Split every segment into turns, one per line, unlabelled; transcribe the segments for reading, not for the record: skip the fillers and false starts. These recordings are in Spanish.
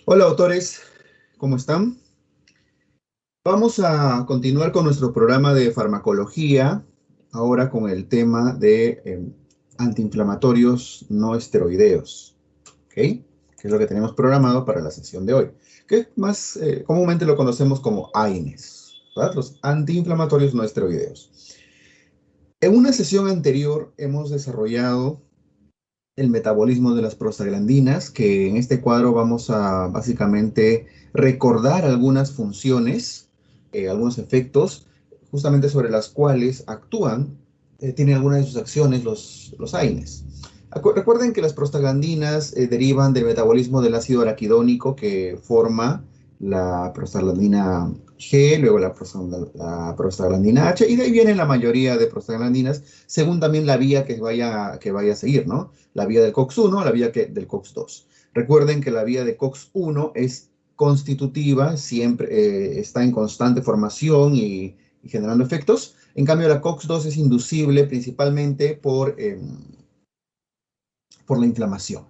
Hola, autores, ¿cómo están? Vamos a continuar con nuestro programa de farmacología, ahora con el tema de antiinflamatorios no esteroideos, ¿ok? Que es lo que tenemos programado para la sesión de hoy, que más comúnmente lo conocemos como AINES, ¿verdad? Los antiinflamatorios no esteroideos. En una sesión anterior hemos desarrollado el metabolismo de las prostaglandinas, que en este cuadro vamos a básicamente recordar algunas funciones, algunos efectos, justamente sobre las cuales actúan, tienen algunas de sus acciones los AINES. Recuerden que las prostaglandinas derivan del metabolismo del ácido araquidónico que forma la prostaglandina G, luego la prostaglandina H, y de ahí vienen la mayoría de prostaglandinas, según también la vía que vaya a seguir, ¿no? La vía del COX-1, la vía del COX-2. Recuerden que la vía de COX-1 es constitutiva, siempre está en constante formación y generando efectos. En cambio, la COX-2 es inducible principalmente por la inflamación,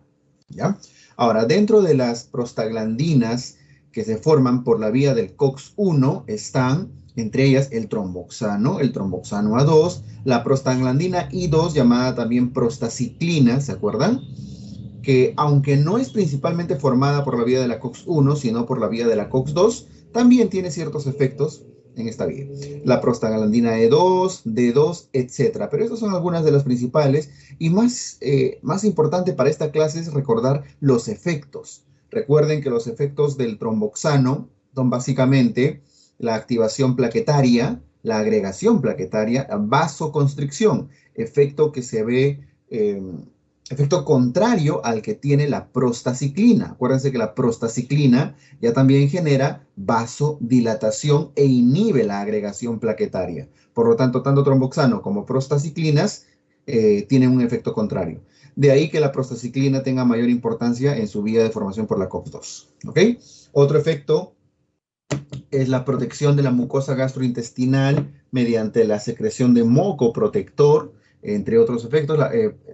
¿ya? Ahora, dentro de las prostaglandinas que se forman por la vía del COX-1 están, entre ellas, el tromboxano A2, la prostaglandina I2, llamada también prostaciclina, ¿se acuerdan? Que aunque no es principalmente formada por la vía de la COX-1, sino por la vía de la COX-2, también tiene ciertos efectos en esta vía. La prostaglandina E2, D2, etcétera. Pero estas son algunas de las principales y más importante para esta clase es recordar los efectos. Recuerden que los efectos del tromboxano son básicamente la activación plaquetaria, la agregación plaquetaria, vasoconstricción, efecto que se ve efecto contrario al que tiene la prostaciclina. Acuérdense que la prostaciclina ya también genera vasodilatación e inhibe la agregación plaquetaria. Por lo tanto, tanto tromboxano como prostaciclinas tienen un efecto contrario. De ahí que la prostaciclina tenga mayor importancia en su vía de formación por la COX-2. ¿Ok? Otro efecto es la protección de la mucosa gastrointestinal mediante la secreción de moco protector, entre otros efectos.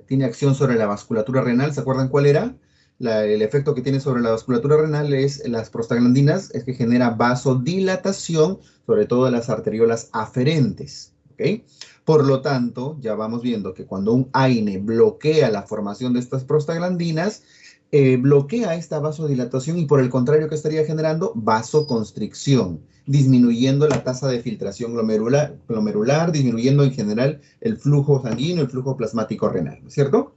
Tiene acción sobre la vasculatura renal. ¿Se acuerdan cuál era? El efecto que tiene sobre la vasculatura renal es las prostaglandinas, es que genera vasodilatación, sobre todo de las arteriolas aferentes. ¿Ok? Por lo tanto, ya vamos viendo que cuando un AINE bloquea la formación de estas prostaglandinas, bloquea esta vasodilatación y por el contrario, ¿qué estaría generando? Vasoconstricción, disminuyendo la tasa de filtración glomerular, disminuyendo en general el flujo sanguíneo, el flujo plasmático renal, ¿no es cierto?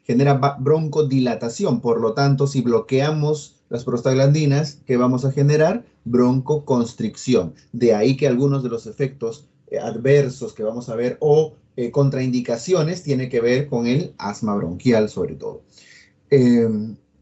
Genera broncodilatación, por lo tanto, si bloqueamos las prostaglandinas, ¿qué vamos a generar? Broncoconstricción. De ahí que algunos de los efectos adversos que vamos a ver o contraindicaciones tiene que ver con el asma bronquial sobre todo.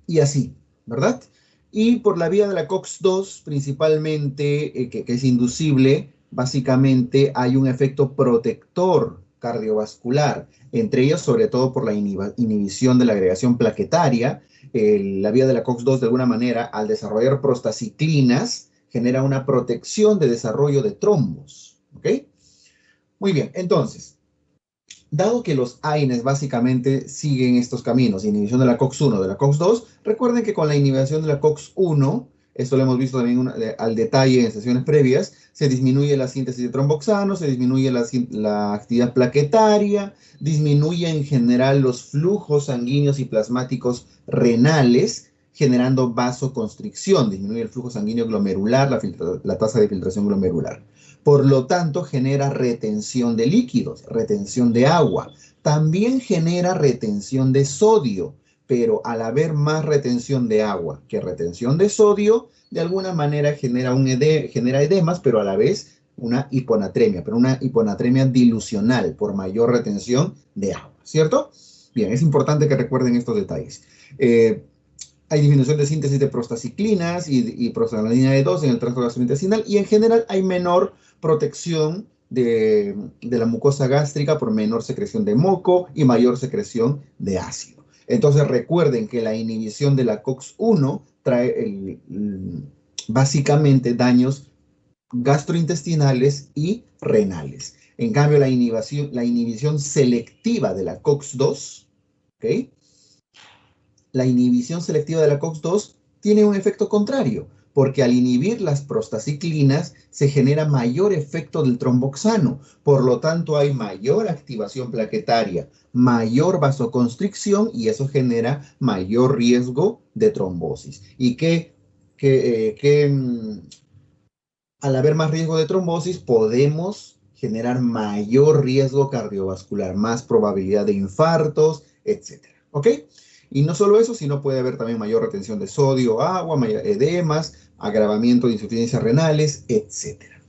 Y así, ¿verdad? Y por la vía de la COX-2, principalmente, que es inducible, básicamente hay un efecto protector cardiovascular, entre ellos sobre todo por la inhibición de la agregación plaquetaria. La vía de la COX-2, de alguna manera, al desarrollar prostaciclinas, genera una protección de desarrollo de trombos, ¿ok? Muy bien, entonces, dado que los AINES básicamente siguen estos caminos, inhibición de la COX-1, de la COX-2, recuerden que con la inhibición de la COX-1, esto lo hemos visto también al detalle en sesiones previas, se disminuye la síntesis de tromboxano, se disminuye la actividad plaquetaria, disminuye en general los flujos sanguíneos y plasmáticos renales, generando vasoconstricción, disminuye el flujo sanguíneo glomerular, la tasa de filtración glomerular. Por lo tanto, genera retención de líquidos, retención de agua. También genera retención de sodio, pero al haber más retención de agua que retención de sodio, de alguna manera genera edemas, pero a la vez una hiponatremia, pero una hiponatremia dilucional por mayor retención de agua, ¿cierto? Bien, es importante que recuerden estos detalles. Hay disminución de síntesis de prostaciclinas y prostaglandina E2 en el tracto gastrointestinal y en general hay menor protección de la mucosa gástrica por menor secreción de moco y mayor secreción de ácido. Entonces recuerden que la inhibición de la COX-1 trae básicamente daños gastrointestinales y renales. En cambio, la inhibición selectiva de la COX-2, ¿ok? La inhibición selectiva de la COX-2 tiene un efecto contrario, porque al inhibir las prostaciclinas se genera mayor efecto del tromboxano. Por lo tanto, hay mayor activación plaquetaria, mayor vasoconstricción y eso genera mayor riesgo de trombosis. Y al haber más riesgo de trombosis, podemos generar mayor riesgo cardiovascular, más probabilidad de infartos, etcétera. ¿Ok? Y no solo eso, sino puede haber también mayor retención de sodio, agua, mayor edemas, agravamiento de insuficiencias renales, etcétera.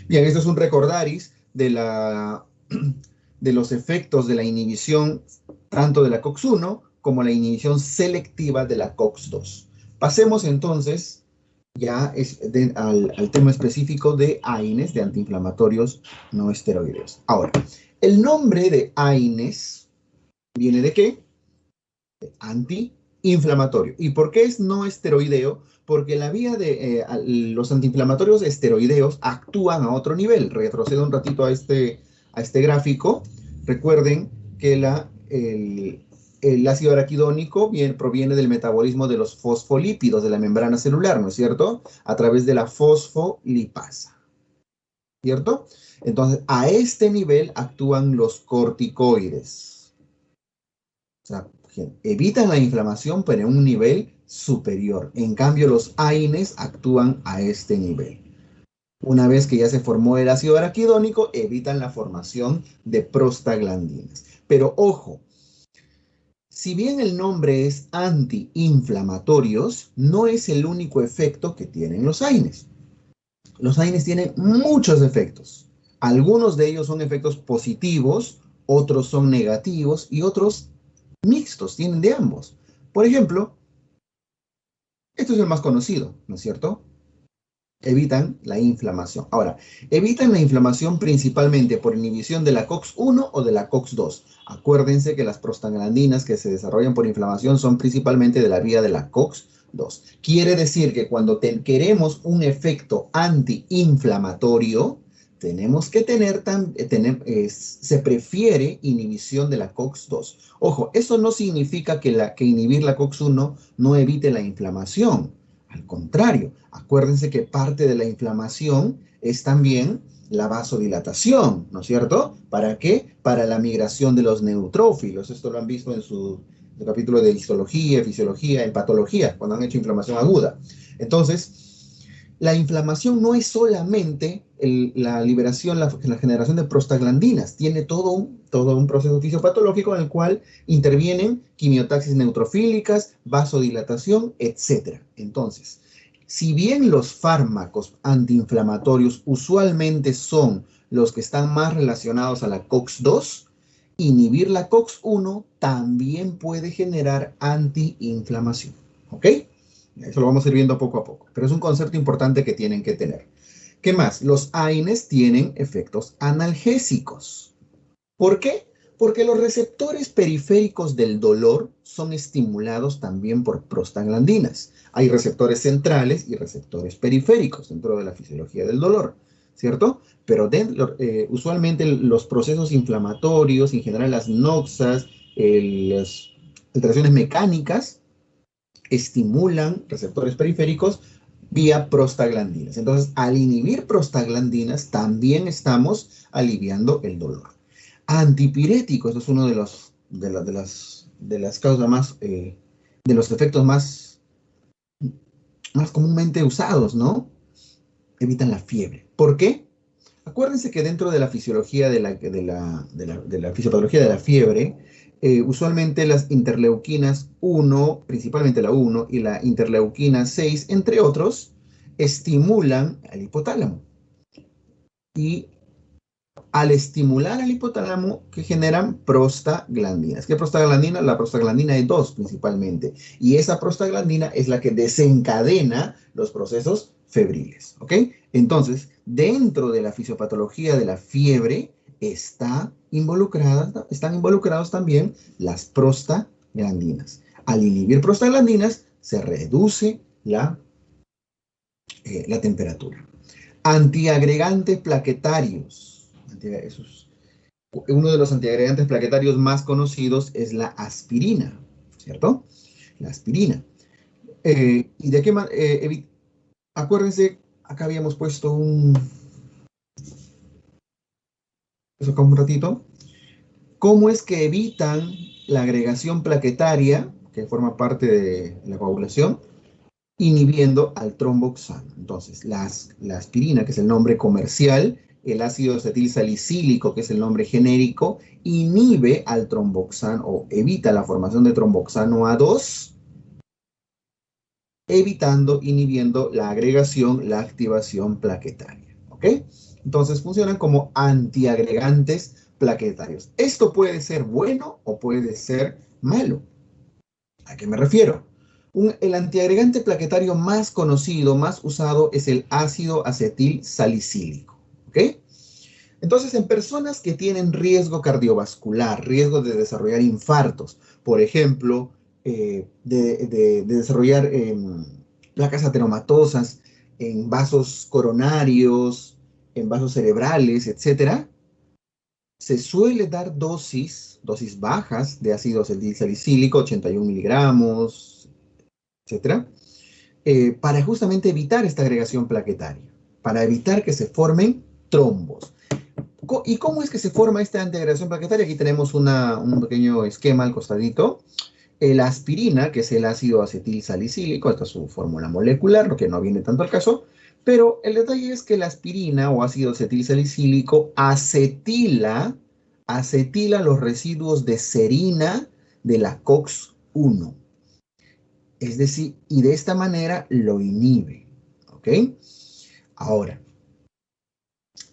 Bien, esto es un recordaris de los efectos de la inhibición tanto de la COX-1 como la inhibición selectiva de la COX-2. Pasemos entonces ya al tema específico de AINES, de antiinflamatorios no esteroideos. Ahora, el nombre de AINES viene de qué? De antiinflamatorio. ¿Y por qué es no esteroideo? Porque la vía de los antiinflamatorios esteroideos actúan a otro nivel. Retrocedo un ratito a este gráfico. Recuerden que el ácido araquidónico proviene del metabolismo de los fosfolípidos de la membrana celular, ¿no es cierto? A través de la fosfolipasa, ¿cierto? Entonces, a este nivel actúan los corticoides. O sea, evitan la inflamación, pero en un nivel superior. En cambio, los AINES actúan a este nivel. Una vez que ya se formó el ácido araquidónico, evitan la formación de prostaglandinas. Pero ojo, si bien el nombre es antiinflamatorios, no es el único efecto que tienen los AINES. Los AINES tienen muchos efectos. Algunos de ellos son efectos positivos, otros son negativos y otros mixtos, tienen de ambos. Por ejemplo, esto es el más conocido, ¿no es cierto? Evitan la inflamación. Ahora, evitan la inflamación principalmente por inhibición de la COX-1 o de la COX-2. Acuérdense que las prostaglandinas que se desarrollan por inflamación son principalmente de la vía de la COX-2. Quiere decir que cuando queremos un efecto antiinflamatorio, tenemos que se prefiere inhibición de la COX-2. Ojo, eso no significa que inhibir la COX-1 no evite la inflamación. Al contrario, acuérdense que parte de la inflamación es también la vasodilatación, ¿no es cierto? ¿Para qué? Para la migración de los neutrófilos. Esto lo han visto en su capítulo de histología, fisiología, en patología, cuando han hecho inflamación aguda. Entonces, la inflamación no es solamente la liberación, la generación de prostaglandinas, tiene todo un proceso fisiopatológico en el cual intervienen quimiotaxis neutrofílicas, vasodilatación, etc. Entonces, si bien los fármacos antiinflamatorios usualmente son los que están más relacionados a la COX-2, inhibir la COX-1 también puede generar antiinflamación. ¿Ok? Eso lo vamos a ir viendo poco a poco, pero es un concepto importante que tienen que tener. ¿Qué más? Los AINES tienen efectos analgésicos. ¿Por qué? Porque los receptores periféricos del dolor son estimulados también por prostaglandinas. Hay receptores centrales y receptores periféricos dentro de la fisiología del dolor, ¿cierto? Pero usualmente los procesos inflamatorios, en general las noxas, las alteraciones mecánicas, estimulan receptores periféricos vía prostaglandinas. Entonces, al inhibir prostaglandinas, también estamos aliviando el dolor. Antipirético, esto es uno de las causas más, de los efectos más comúnmente usados, ¿no? Evitan la fiebre. ¿Por qué? Acuérdense que dentro de la fisiología de la fisiopatología de la fiebre, usualmente las interleuquinas 1, principalmente la 1, y la interleuquina 6, entre otros, estimulan al hipotálamo. Y al estimular al hipotálamo, que generan prostaglandinas. ¿Qué prostaglandina? La prostaglandina E2 principalmente. Y esa prostaglandina es la que desencadena los procesos febriles. ¿Ok? Entonces, dentro de la fisiopatología de la fiebre están involucrados también las prostaglandinas. Al inhibir prostaglandinas, se reduce la temperatura. Antiagregantes plaquetarios. Uno de los antiagregantes plaquetarios más conocidos es la aspirina, ¿cierto? La aspirina. ¿Y de qué manera? Acuérdense, acá habíamos puesto un... Eso acá un ratito. ¿Cómo es que evitan la agregación plaquetaria, que forma parte de la coagulación, inhibiendo al tromboxano? Entonces, la aspirina, que es el nombre comercial, el ácido acetil salicílico, que es el nombre genérico, inhibe al tromboxano o evita la formación de tromboxano A2, inhibiendo la agregación, la activación plaquetaria. ¿Ok? Entonces funcionan como antiagregantes plaquetarios. Esto puede ser bueno o puede ser malo. ¿A qué me refiero? El antiagregante plaquetario más conocido, más usado, es el ácido acetil salicílico. ¿Ok? Entonces, en personas que tienen riesgo cardiovascular, riesgo de desarrollar infartos, por ejemplo, de desarrollar placas ateromatosas en vasos coronarios, en vasos cerebrales, etcétera, se suele dar dosis bajas de ácido acetilsalicílico, 81 miligramos, etcétera, para justamente evitar esta agregación plaquetaria, para evitar que se formen trombos. ¿Y cómo es que se forma esta antiagregación plaquetaria? Aquí tenemos un pequeño esquema al costadito. La aspirina, que es el ácido acetil salicílico, esta es su fórmula molecular, lo que no viene tanto al caso, pero el detalle es que la aspirina o ácido acetil salicílico acetila los residuos de serina de la COX-1. Es decir, y de esta manera lo inhibe. ¿Ok? Ahora,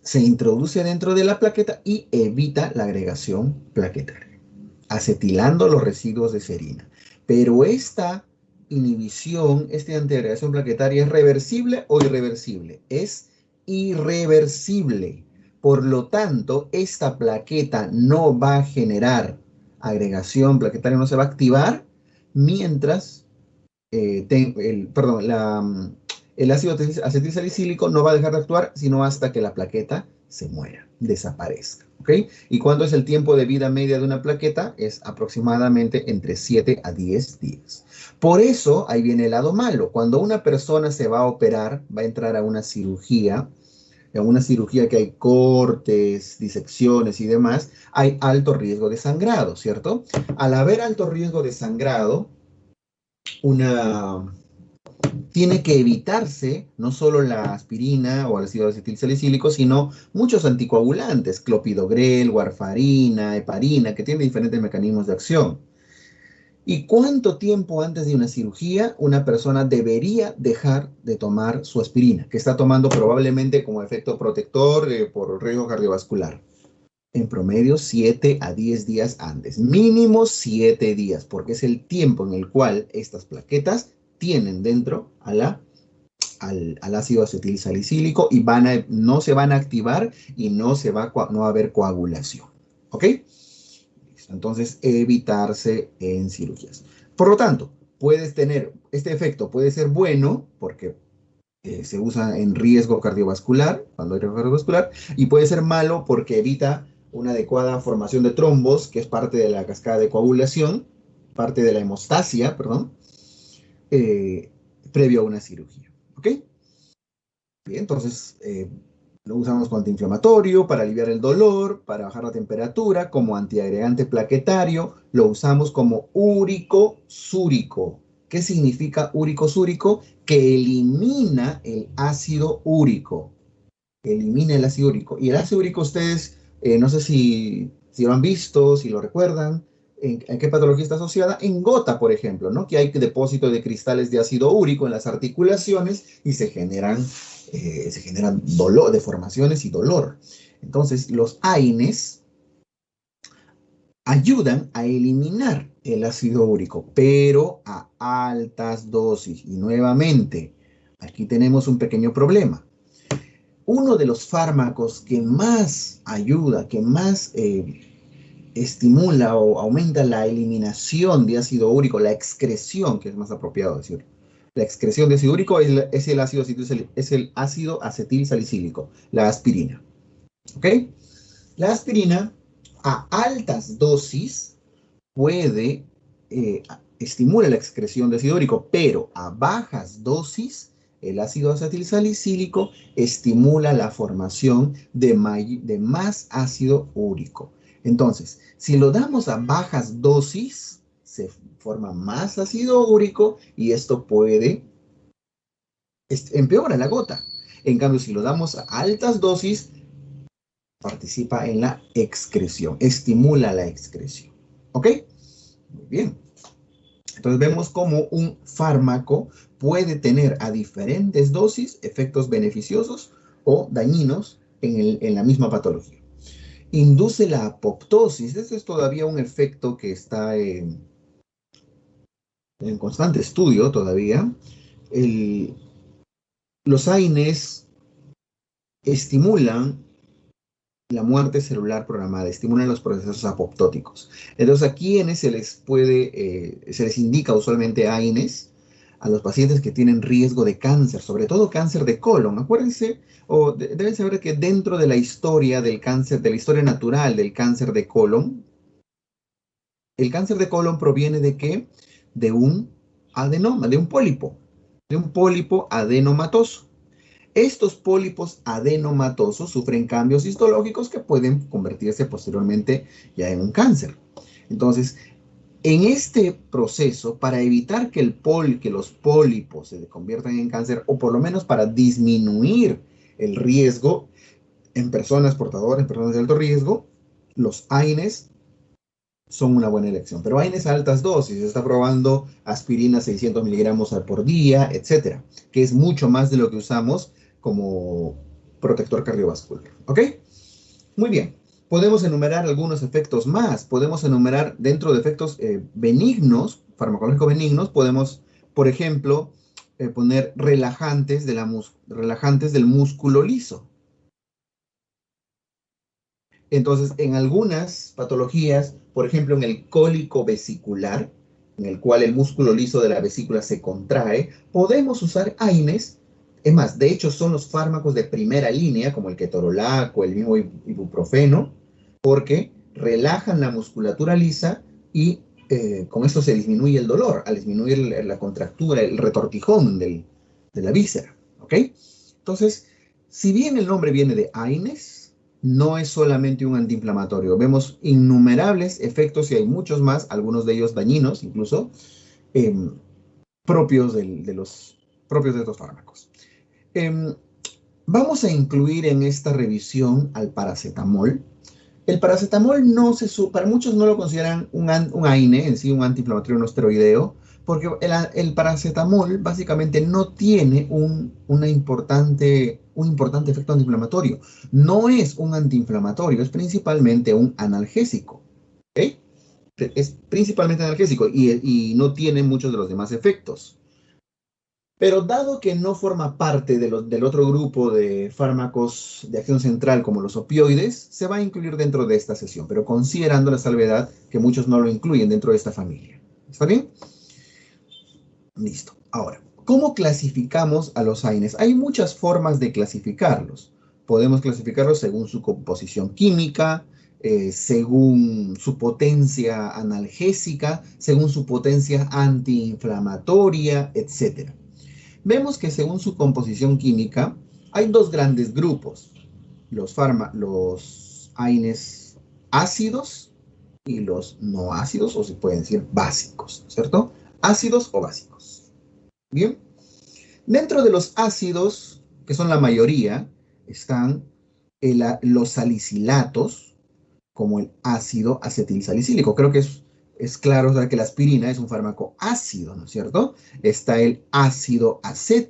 se introduce dentro de la plaqueta y evita la agregación plaquetaria, acetilando los residuos de serina. Pero esta inhibición, esta antiagregación plaquetaria, ¿es reversible o irreversible? Es irreversible. Por lo tanto, esta plaqueta no va a generar agregación plaquetaria, no se va a activar mientras el ácido acetilsalicílico no va a dejar de actuar sino hasta que la plaqueta se muera, desaparezca. ¿Ok? ¿Y cuánto es el tiempo de vida media de una plaqueta? Es aproximadamente entre 7 a 10 días. Por eso, ahí viene el lado malo. Cuando una persona se va a operar, va a entrar a una cirugía, en una cirugía que hay cortes, disecciones y demás, hay alto riesgo de sangrado, ¿cierto? Al haber alto riesgo de sangrado, una tiene que evitarse no solo la aspirina o el ácido acetilsalicílico, sino muchos anticoagulantes, clopidogrel, warfarina, heparina, que tienen diferentes mecanismos de acción. ¿Y cuánto tiempo antes de una cirugía una persona debería dejar de tomar su aspirina, que está tomando probablemente como efecto protector por riesgo cardiovascular? En promedio 7 a 10 días antes, mínimo 7 días, porque es el tiempo en el cual estas plaquetas tienen dentro al ácido acetilsalicílico y no se van a activar y no va a haber coagulación. ¿Ok? Entonces, evitarse en cirugías. Por lo tanto, puedes tener, este efecto puede ser bueno porque se usa en riesgo cardiovascular, cuando hay riesgo cardiovascular, y puede ser malo porque evita una adecuada formación de trombos, que es parte de la cascada de coagulación, parte de la hemostasia, perdón, eh, previo a una cirugía. ¿Ok? Bien, entonces lo usamos como antiinflamatorio, para aliviar el dolor, para bajar la temperatura, como antiagregante plaquetario, lo usamos como úrico súrico. ¿Qué significa úrico súrico? Que elimina el ácido úrico. Elimina el ácido úrico. Y el ácido úrico ustedes, no sé si lo han visto, si lo recuerdan, en qué patología está asociada. En gota, por ejemplo, ¿no? Que hay depósito de cristales de ácido úrico en las articulaciones y se generan dolor, deformaciones y dolor. Entonces, los AINES ayudan a eliminar el ácido úrico, pero a altas dosis. Y nuevamente, aquí tenemos un pequeño problema. Uno de los fármacos que más ayuda, que más estimula o aumenta la eliminación de ácido úrico, la excreción, que es más apropiado decir, la excreción de ácido úrico es el ácido acetilsalicílico, la aspirina. ¿Ok? La aspirina a altas dosis puede estimula la excreción de ácido úrico, pero a bajas dosis, el ácido acetilsalicílico estimula la formación de más ácido úrico. Entonces, si lo damos a bajas dosis, se forma más ácido úrico y esto empeora la gota. En cambio, si lo damos a altas dosis, participa en la excreción, estimula la excreción. ¿Ok? Muy bien. Entonces vemos cómo un fármaco puede tener a diferentes dosis efectos beneficiosos o dañinos en la misma patología. Induce la apoptosis. Este es todavía un efecto que está en constante estudio todavía. Los AINES estimulan la muerte celular programada, estimulan los procesos apoptóticos. Entonces, ¿a quiénes se les indica usualmente AINES? A los pacientes que tienen riesgo de cáncer, sobre todo cáncer de colon. Acuérdense, deben saber que dentro de la historia del cáncer, de la historia natural del cáncer de colon, el cáncer de colon proviene ¿de qué? De un adenoma, de un pólipo adenomatoso. Estos pólipos adenomatosos sufren cambios histológicos que pueden convertirse posteriormente ya en un cáncer. Entonces, en este proceso, para evitar que los pólipos se conviertan en cáncer, o por lo menos para disminuir el riesgo en personas portadoras, en personas de alto riesgo, los AINES son una buena elección. Pero AINES a altas dosis, se está probando aspirina 600 miligramos por día, etcétera, que es mucho más de lo que usamos como protector cardiovascular. ¿Ok? Muy bien. Podemos enumerar algunos efectos más. Podemos enumerar dentro de efectos benignos, farmacológicos benignos, podemos, por ejemplo, poner relajantes del músculo liso. Entonces, en algunas patologías, por ejemplo, en el cólico vesicular, en el cual el músculo liso de la vesícula se contrae, podemos usar AINES. Es más, de hecho, son los fármacos de primera línea, como el ketorolaco, el mismo ibuprofeno, porque relajan la musculatura lisa y con esto se disminuye el dolor, al disminuir la contractura, el retortijón de la víscera. ¿Ok? Entonces, si bien el nombre viene de AINES, no es solamente un antiinflamatorio. Vemos innumerables efectos y hay muchos más, algunos de ellos dañinos incluso, propios de estos fármacos. Vamos a incluir en esta revisión al paracetamol. El paracetamol para muchos no lo consideran un AINE, en sí un antiinflamatorio no esteroideo, porque el paracetamol básicamente no tiene un importante efecto antiinflamatorio. No es un antiinflamatorio, es principalmente un analgésico. ¿Okay? Es principalmente analgésico y no tiene muchos de los demás efectos. Pero dado que no forma parte del otro grupo de fármacos de acción central como los opioides, se va a incluir dentro de esta sesión, pero considerando la salvedad que muchos no lo incluyen dentro de esta familia. ¿Está bien? Listo. Ahora, ¿cómo clasificamos a los AINES? Hay muchas formas de clasificarlos. Podemos clasificarlos según su composición química, según su potencia analgésica, según su potencia antiinflamatoria, etc. Vemos que según su composición química, hay dos grandes grupos, los AINES ácidos y los no ácidos, o se pueden decir básicos, ¿cierto? Ácidos o básicos. Bien. Dentro de los ácidos, que son la mayoría, están los salicilatos, como el ácido acetilsalicílico. Creo que es claro, o sea, que la aspirina es un fármaco ácido, ¿no es cierto? Está el ácido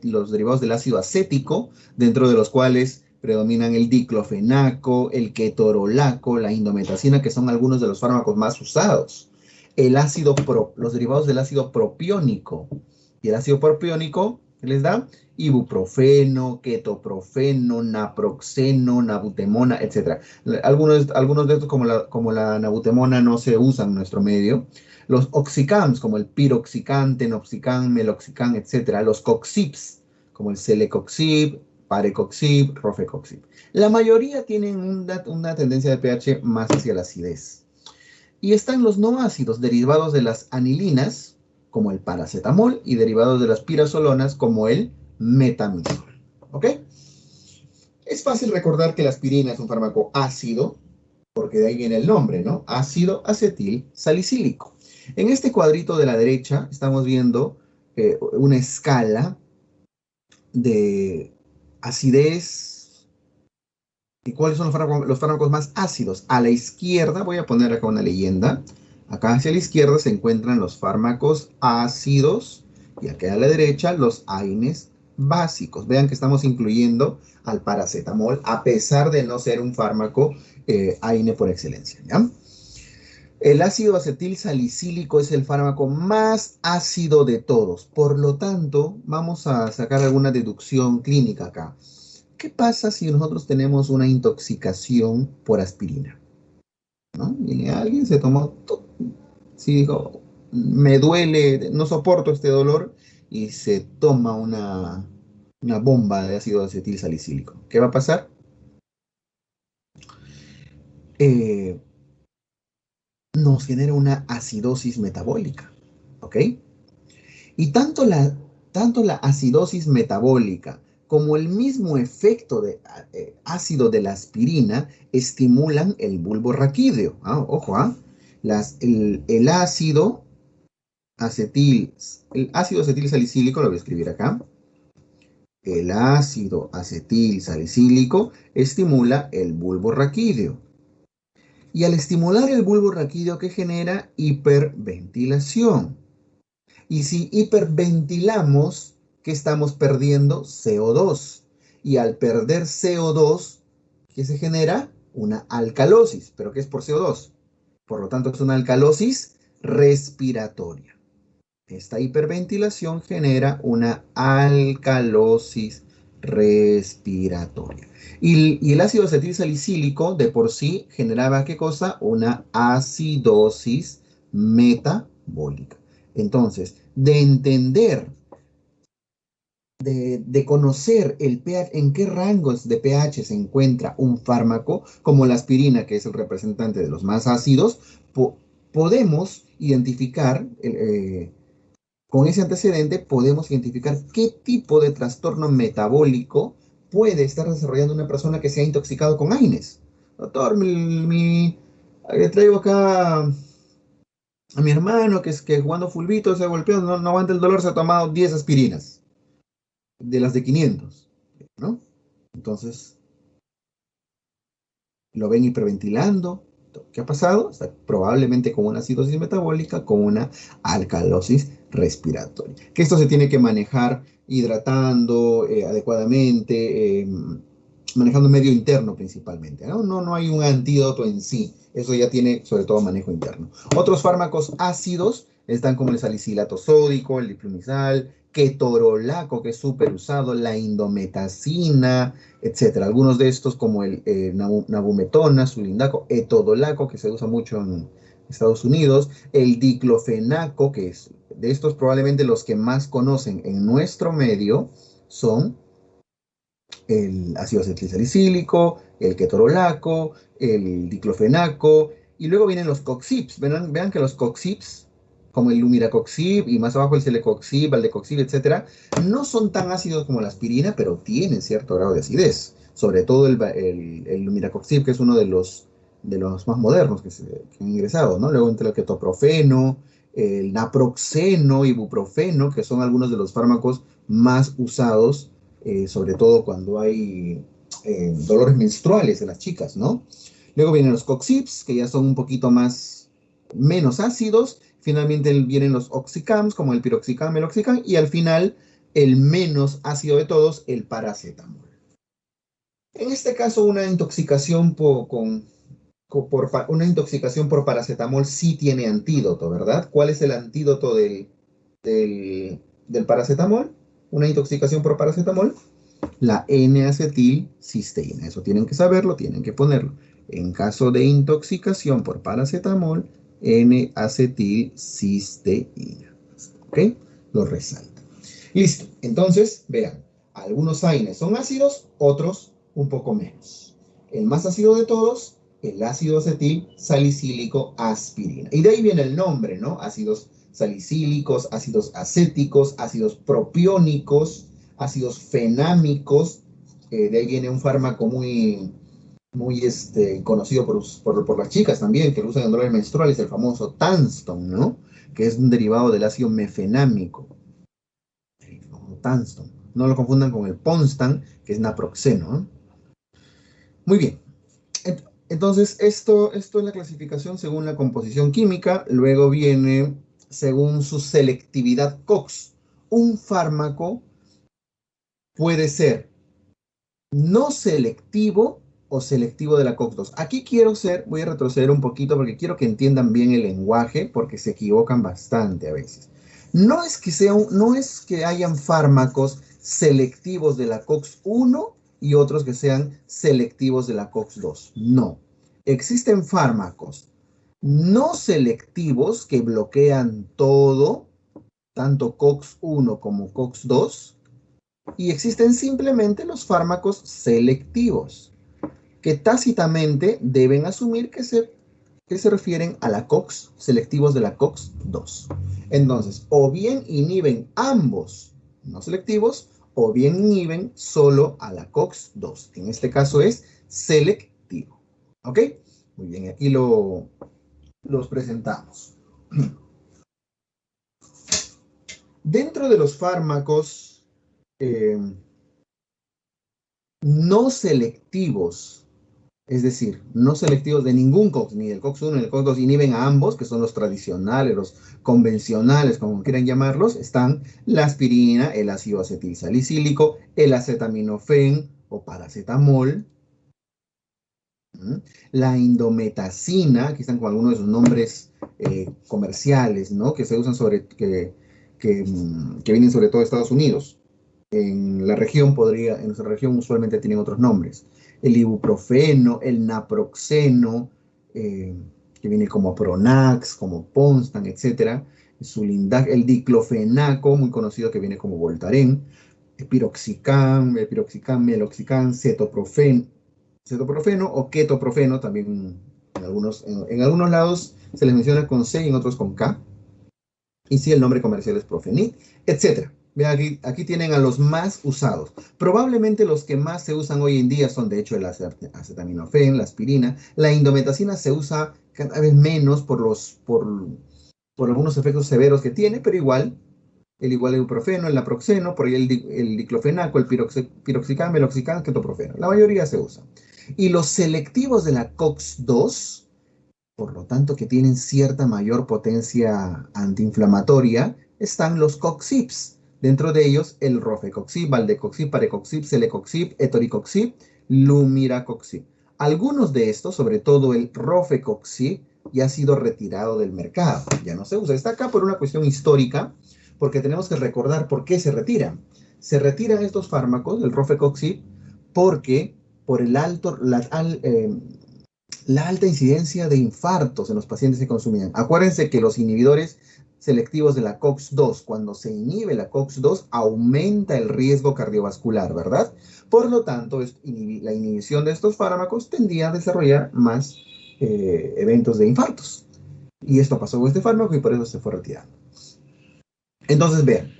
los derivados del ácido acético, dentro de los cuales predominan el diclofenaco, el ketorolaco, la indometacina, que son algunos de los fármacos más usados. Los derivados del ácido propiónico. Y el ácido propiónico, ¿qué les da? Ibuprofeno, ketoprofeno, naproxeno, nabutemona, etc. Algunos de estos, como la nabutemona, no se usan en nuestro medio. Los oxicams, como el piroxicam, tenoxicam, meloxicam, etc. Los coxips, como el celecoxib, parecoxib, rofecoxib. La mayoría tienen una tendencia de pH más hacia la acidez. Y están los no ácidos, derivados de las anilinas, como el paracetamol, y derivados de las pirazolonas, como el metamizol. ¿Ok? Es fácil recordar que la aspirina es un fármaco ácido, porque de ahí viene el nombre, ¿no? Ácido acetil salicílico. En este cuadrito de la derecha estamos viendo una escala de acidez y cuáles son los fármacos más ácidos. A la izquierda, voy a poner acá una leyenda. Acá hacia la izquierda se encuentran los fármacos ácidos y acá a la derecha los AINES básicos. Vean que estamos incluyendo al paracetamol a pesar de no ser un fármaco AINE por excelencia, ¿ya? El ácido acetil salicílico es el fármaco más ácido de todos. Por lo tanto, vamos a sacar alguna deducción clínica acá. ¿Qué pasa si nosotros tenemos una intoxicación por aspirina? ¿No? Y alguien se tomó, sí dijo, me duele, no soporto este dolor, y se toma una bomba de ácido acetil salicílico. ¿Qué va a pasar? Eh, Nos genera una acidosis metabólica, ¿ok? Y tanto la acidosis metabólica como el mismo efecto de ácido de la aspirina estimulan el bulbo raquídeo. Ojo, acetil, el ácido acetil salicílico, lo voy a escribir acá. El ácido acetil salicílico estimula el bulbo raquídeo. Y al estimular el bulbo raquídeo, ¿qué genera? Hiperventilación. Y si hiperventilamos, ¿qué estamos perdiendo? CO2. Y al perder CO2, ¿qué se genera? Una alcalosis. ¿Pero qué es por CO2? Por lo tanto, es una alcalosis respiratoria. Esta hiperventilación genera una alcalosis respiratoria. Y el ácido acetil salicílico de por sí generaba, ¿qué cosa? Una acidosis metabólica. Entonces, de entender, de conocer el pH, en qué rangos de pH se encuentra un fármaco, como la aspirina, que es el representante de los más ácidos, podemos identificar, con ese antecedente, podemos identificar qué tipo de trastorno metabólico puede estar desarrollando una persona que se ha intoxicado con AINES. Doctor, le traigo acá a mi hermano que jugando fulbito se golpeó, no aguanta el dolor, se ha tomado 10 aspirinas, de las de 500, ¿no? Entonces, lo ven hiperventilando. ¿Qué ha pasado? Está probablemente con una acidosis metabólica, con una alcalosis respiratoria. Que esto se tiene que manejar hidratando adecuadamente, manejando medio interno principalmente, ¿no? No hay un antídoto en sí. Eso ya tiene sobre todo manejo interno. Otros fármacos ácidos están como el salicilato sódico, el diflunisal, ketorolaco, que es súper usado, la indometacina, etcétera. Algunos de estos como el nabumetona, sulindaco, etodolaco, que se usa mucho en Estados Unidos, el diclofenaco, que es de estos probablemente los que más conocen en nuestro medio son el ácido acetilsalicílico, el ketorolaco, el diclofenaco, y luego vienen los coxips. Vean que los coxips, como el lumiracoxib y más abajo el celecoxib, valdecoxib, etcétera, no son tan ácidos como la aspirina, pero tienen cierto grado de acidez. Sobre todo el lumiracoxib, que es uno de los más modernos que han ingresado, ¿no? Luego entre el ketoprofeno, el naproxeno, ibuprofeno, que son algunos de los fármacos más usados, sobre todo cuando hay dolores menstruales en las chicas, ¿no? Luego vienen los coxips, que ya son un poquito menos ácidos. Finalmente vienen los oxicams, como el piroxicam, el oxicam, y al final, el menos ácido de todos, el paracetamol. En este caso, una intoxicación por paracetamol sí tiene antídoto, ¿verdad? ¿Cuál es el antídoto del paracetamol? Una intoxicación por paracetamol, la N-acetilcisteína. Eso tienen que saberlo, tienen que ponerlo. En caso de intoxicación por paracetamol, N-acetilcisteína. ¿Ok? Lo resalto. Listo. Entonces, vean, algunos AINES son ácidos, otros un poco menos. El más ácido de todos, el ácido acetil salicílico aspirina. Y de ahí viene el nombre, ¿no? Ácidos salicílicos, ácidos acéticos, ácidos propiónicos, ácidos fenámicos. De ahí viene un fármaco muy conocido por las chicas también, que lo usan en dolores menstruales, el famoso Tanston, ¿no? Que es un derivado del ácido mefenámico. El famoso Tanston. No lo confundan con el Ponstan, que es naproxeno, ¿no? Muy bien. Entonces, esto es la clasificación según la composición química. Luego viene según su selectividad COX. Un fármaco puede ser no selectivo o selectivo de la COX-2. Aquí voy a retroceder un poquito porque quiero que entiendan bien el lenguaje, porque se equivocan bastante a veces. No es que hayan fármacos selectivos de la COX-1 y otros que sean selectivos de la COX-2. No. Existen fármacos no selectivos que bloquean todo, tanto COX-1 como COX-2, y existen simplemente los fármacos selectivos, que tácitamente deben asumir que se refieren a la COX, selectivos de la COX-2. Entonces, o bien inhiben ambos no selectivos, o bien inhiben solo a la COX-2. En este caso es selectivo. ¿Ok? Muy bien, aquí los presentamos. Dentro de los fármacos no selectivos, es decir, no selectivos de ningún COX, ni del COX-1 ni del COX-2, inhiben a ambos, que son los tradicionales, los convencionales, como quieran llamarlos, están la aspirina, el ácido acetilsalicílico, el acetaminofén o paracetamol, la indometacina, aquí están con algunos de sus nombres comerciales, ¿no? Que se usan que vienen sobre todo de Estados Unidos. En nuestra región usualmente tienen otros nombres. El ibuprofeno, el naproxeno, que viene como Pronax, como Ponstan, etc. El diclofenaco, muy conocido, que viene como Voltaren. Piroxicam, meloxicam, cetoprofeno o ketoprofeno, también en algunos lados se les menciona con C y en otros con K. Y si el nombre comercial es Profenit, etc. Vean, aquí tienen a los más usados. Probablemente los que más se usan hoy en día son, de hecho, el acetaminofén, la aspirina. La indometacina se usa cada vez menos por algunos efectos severos que tiene, pero igual el ibuprofeno, el naproxeno, por ahí el diclofenaco, el piroxicam, meloxicam, ketoprofeno. La mayoría se usa. Y los selectivos de la COX-2, por lo tanto que tienen cierta mayor potencia antiinflamatoria, están los COXIPs. Dentro de ellos el rofecoxib, valdecoxib, parecoxib, celecoxib, etoricoxib, lumiracoxib. Algunos de estos, sobre todo el rofecoxib, ya ha sido retirado del mercado, ya no se usa. Está acá por una cuestión histórica, porque tenemos que recordar por qué se retiran. Se retiran estos fármacos, el rofecoxib, porque por la alta incidencia de infartos en los pacientes que consumían. Acuérdense que los inhibidores selectivos de la COX-2, cuando se inhibe la COX-2, aumenta el riesgo cardiovascular, ¿verdad? Por lo tanto, la inhibición de estos fármacos tendía a desarrollar más eventos de infartos. Y esto pasó con este fármaco y por eso se fue retirando. Entonces, vean,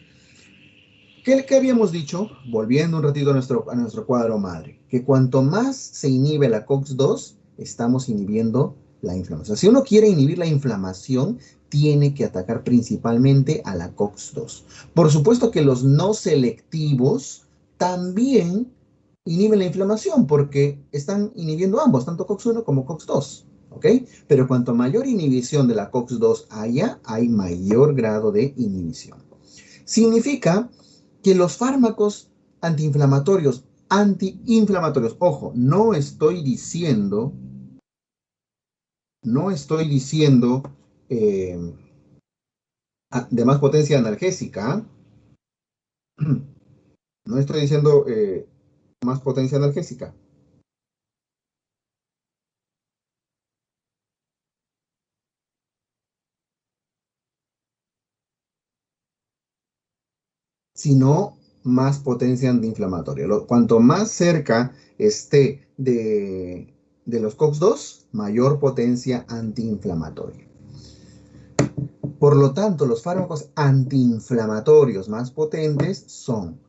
¿qué habíamos dicho? Volviendo un ratito a nuestro cuadro madre, que cuanto más se inhibe la COX-2, estamos inhibiendo la inflamación. Si uno quiere inhibir la inflamación, tiene que atacar principalmente a la COX-2. Por supuesto que los no selectivos también inhiben la inflamación porque están inhibiendo ambos, tanto COX-1 como COX-2. ¿Ok? Pero cuanto mayor inhibición de la COX-2 haya, hay mayor grado de inhibición. Significa que los fármacos antiinflamatorios, ojo, no estoy diciendo eh, de más potencia analgésica, no estoy diciendo más potencia analgésica, sino más potencia antiinflamatoria. Cuanto más cerca esté de los COX-2, mayor potencia antiinflamatoria. Por lo tanto, los fármacos antiinflamatorios más potentes son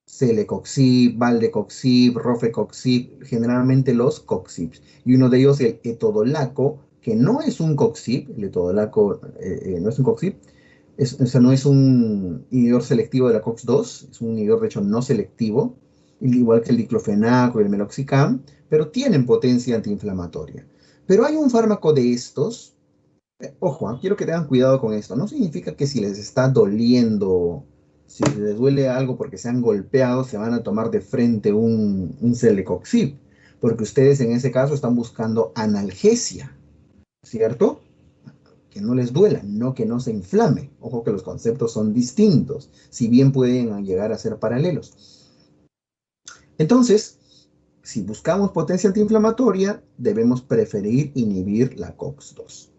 celecoxib, valdecoxib, rofecoxib, generalmente los coxibs. Y uno de ellos, el etodolaco, que no es un coxib, el etodolaco no es un coxib, o sea, no es un inhibidor selectivo de la COX-2, es un inhibidor de hecho no selectivo, igual que el diclofenaco y el meloxicam, pero tienen potencia antiinflamatoria. Pero hay un fármaco de estos, ojo, quiero que tengan cuidado con esto, no significa que si les está doliendo, si les duele algo porque se han golpeado, se van a tomar de frente un celecoxib, porque ustedes en ese caso están buscando analgesia, ¿cierto? Que no les duela, no que no se inflame. Ojo que los conceptos son distintos, si bien pueden llegar a ser paralelos. Entonces, si buscamos potencia antiinflamatoria, debemos preferir inhibir la COX-2.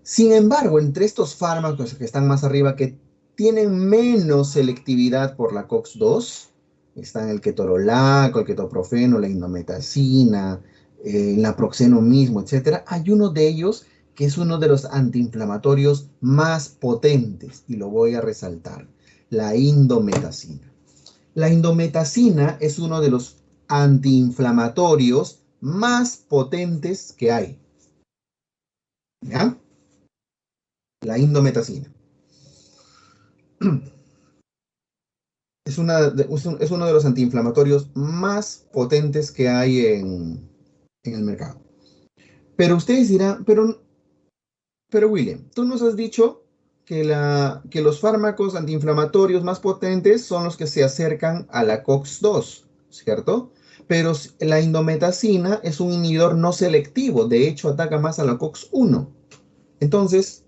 Sin embargo, entre estos fármacos que están más arriba, que tienen menos selectividad por la COX-2, están el ketorolaco, el ketoprofeno, la indometacina, el naproxeno mismo, etc. Hay uno de ellos que es uno de los antiinflamatorios más potentes, y lo voy a resaltar, la indometacina. La indometacina es uno de los antiinflamatorios más potentes que hay. ¿Ya? La indometacina. Es uno de los antiinflamatorios más potentes que hay en el mercado. Pero ustedes dirán, pero William, tú nos has dicho que los fármacos antiinflamatorios más potentes son los que se acercan a la COX-2, ¿cierto? Pero la indometacina es un inhibidor no selectivo, de hecho ataca más a la COX-1. Entonces,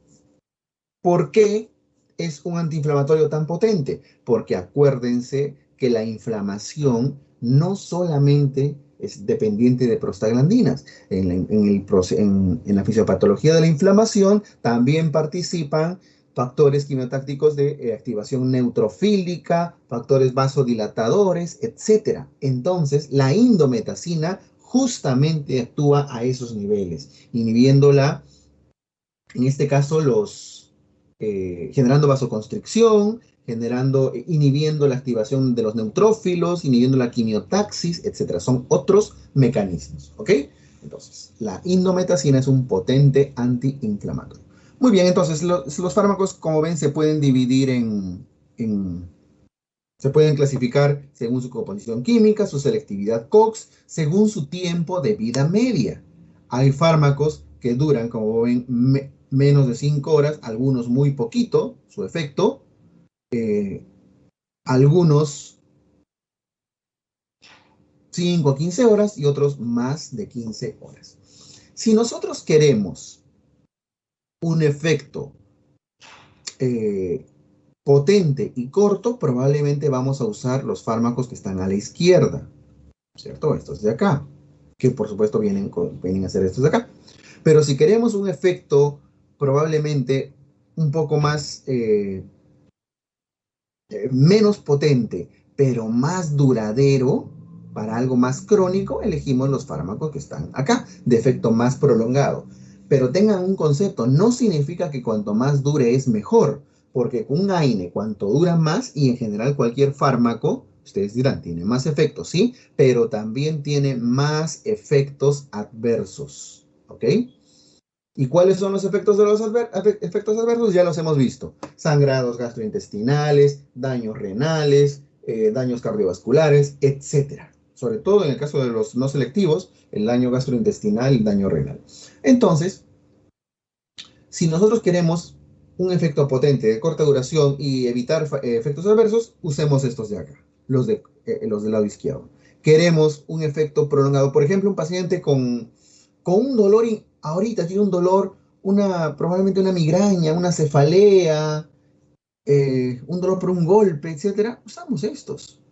¿por qué es un antiinflamatorio tan potente? Porque acuérdense que la inflamación no solamente es dependiente de prostaglandinas. En la fisiopatología de la inflamación también participan factores quimiotácticos de activación neutrofílica, factores vasodilatadores, etc. Entonces, la indometacina justamente actúa a esos niveles, inhibiéndola, en este caso, generando vasoconstricción, inhibiendo la activación de los neutrófilos, inhibiendo la quimiotaxis, etcétera. Son otros mecanismos, ¿ok? Entonces, la indometacina es un potente antiinflamatorio. Muy bien, entonces los fármacos, como ven, se pueden dividir se pueden clasificar según su composición química, su selectividad COX, según su tiempo de vida media. Hay fármacos que duran, como ven, menos de 5 horas, algunos muy poquito, su efecto, algunos 5 a 15 horas y otros más de 15 horas. Si nosotros queremos un efecto eh, potente y corto, probablemente vamos a usar los fármacos que están a la izquierda, ¿cierto? Estos de acá, que por supuesto vienen a ser estos de acá. Pero si queremos un efecto probablemente un poco más, menos potente, pero más duradero, para algo más crónico, elegimos los fármacos que están acá, de efecto más prolongado. Pero tengan un concepto, no significa que cuanto más dure es mejor, porque un AINE, cuanto dura más, y en general cualquier fármaco, ustedes dirán, tiene más efectos, sí, pero también tiene más efectos adversos, ¿ok? ¿Y cuáles son los efectos de los efectos adversos? Ya los hemos visto. Sangrados gastrointestinales, daños renales, daños cardiovasculares, etcétera. Sobre todo en el caso de los no selectivos, el daño gastrointestinal y el daño renal. Entonces, si nosotros queremos un efecto potente de corta duración y evitar efectos adversos, usemos estos de acá, los del lado izquierdo. Queremos un efecto prolongado. Por ejemplo, un paciente con un dolor, ahorita tiene un dolor, probablemente una migraña, una cefalea, un dolor por un golpe, etcétera, usamos estos,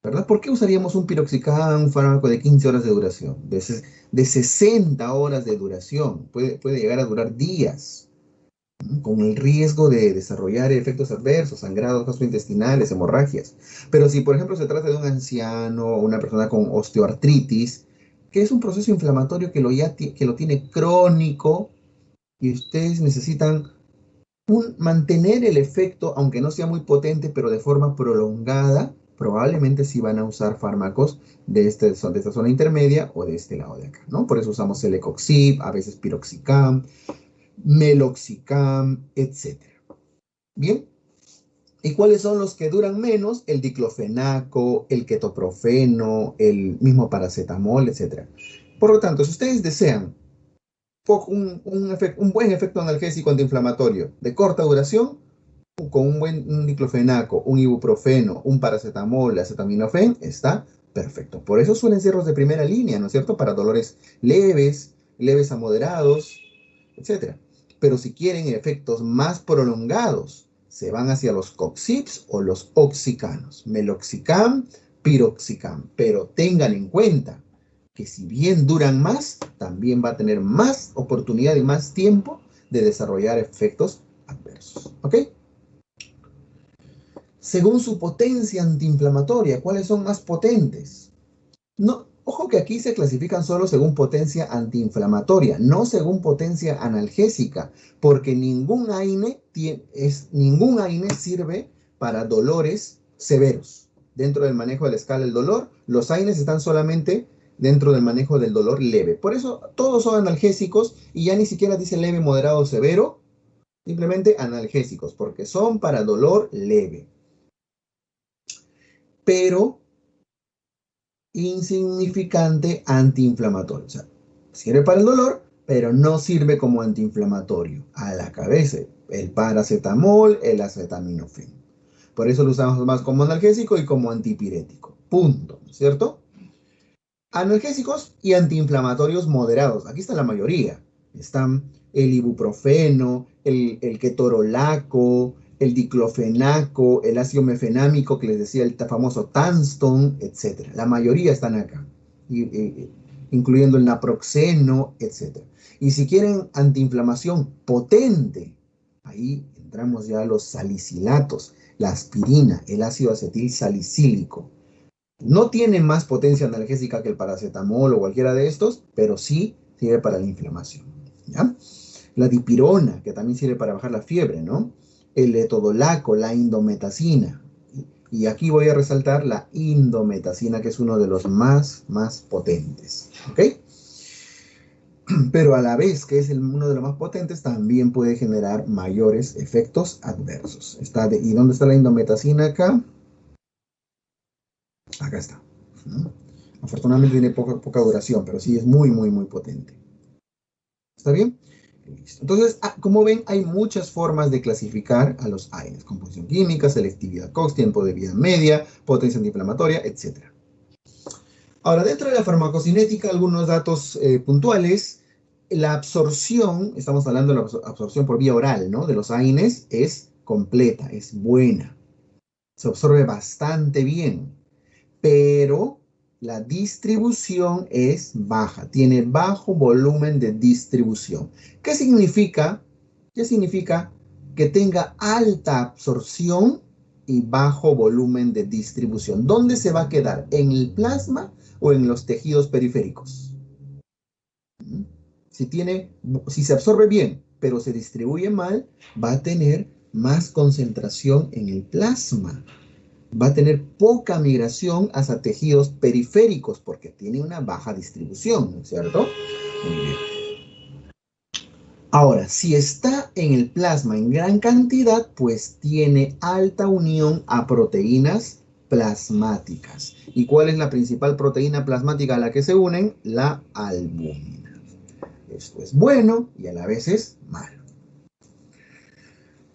¿verdad? ¿Por qué usaríamos un piroxicam, un fármaco de 15 horas de duración, de 60 horas de duración? Puede llegar a durar días, con el riesgo de desarrollar efectos adversos, sangrados gastrointestinales, hemorragias. Pero si, por ejemplo, se trata de un anciano o una persona con osteoartritis, que es un proceso inflamatorio que lo tiene crónico y ustedes necesitan mantener el efecto, aunque no sea muy potente, pero de forma prolongada, probablemente sí van a usar fármacos de esta zona intermedia o de este lado de acá, ¿no? Por eso usamos Celecoxib, a veces Piroxicam, Meloxicam, etcétera. Bien. ¿Y cuáles son los que duran menos? El diclofenaco, el ketoprofeno, el mismo paracetamol, etcétera. Por lo tanto, si ustedes desean un buen efecto analgésico antiinflamatorio de corta duración, con un diclofenaco, un ibuprofeno, un paracetamol, acetaminofén, está perfecto. Por eso suelen ser los de primera línea, ¿no es cierto? Para dolores leves, leves a moderados, etcétera. Pero si quieren efectos más prolongados, se van hacia los coxips o los oxicanos, meloxicam, piroxicam. Pero tengan en cuenta que si bien duran más, también va a tener más oportunidad y más tiempo de desarrollar efectos adversos. ¿Ok? Según su potencia antiinflamatoria, ¿cuáles son más potentes? No, ojo que aquí se clasifican solo según potencia antiinflamatoria, no según potencia analgésica, porque ningún AINE sirve para dolores severos. Dentro del manejo de la escala del dolor, los AINES están solamente dentro del manejo del dolor leve. Por eso todos son analgésicos y ya ni siquiera dice leve, moderado o severo, simplemente analgésicos, porque son para dolor leve. Pero insignificante antiinflamatorio. O sea, sirve para el dolor, pero no sirve como antiinflamatorio. A la cabeza, el paracetamol, el acetaminofén. Por eso lo usamos más como analgésico y como antipirético. Punto, ¿no es cierto? Analgésicos y antiinflamatorios moderados. Aquí está la mayoría. Están el ibuprofeno, el ketorolaco, el diclofenaco, el ácido mefenámico que les decía, el famoso Tanston, etc. La mayoría están acá, incluyendo el naproxeno, etc. Y si quieren antiinflamación potente, ahí entramos ya a los salicilatos, la aspirina, el ácido acetil salicílico. No tiene más potencia analgésica que el paracetamol o cualquiera de estos, pero sí sirve para la inflamación, ¿ya? La dipirona, que también sirve para bajar la fiebre, ¿no? El etodolaco, la indometacina. Y aquí voy a resaltar la indometacina, que es uno de los más potentes, ¿ok? Pero a la vez que es uno de los más potentes, también puede generar mayores efectos adversos. ¿Y dónde está la indometacina acá? Acá está. ¿No? Afortunadamente tiene poca duración, pero sí es muy potente. ¿Está bien? Listo. Entonces, como ven, hay muchas formas de clasificar a los AINES. Composición química, selectividad COX, tiempo de vida media, potencia antiinflamatoria, etc. Ahora, dentro de la farmacocinética, algunos datos puntuales. La absorción, estamos hablando de la absorción por vía oral, ¿no? De los AINES es completa, es buena. Se absorbe bastante bien, pero la distribución es baja, tiene bajo volumen de distribución. ¿Qué significa? ¿Qué significa que tenga alta absorción y bajo volumen de distribución? ¿Dónde se va a quedar? ¿En el plasma o en los tejidos periféricos? Si se absorbe bien, pero se distribuye mal, va a tener más concentración en el plasma. Va a tener poca migración hacia tejidos periféricos porque tiene una baja distribución, ¿no es cierto? Muy bien. Ahora, si está en el plasma en gran cantidad, pues tiene alta unión a proteínas plasmáticas. ¿Y cuál es la principal proteína plasmática a la que se unen? La albúmina. Esto es bueno y a la vez es malo.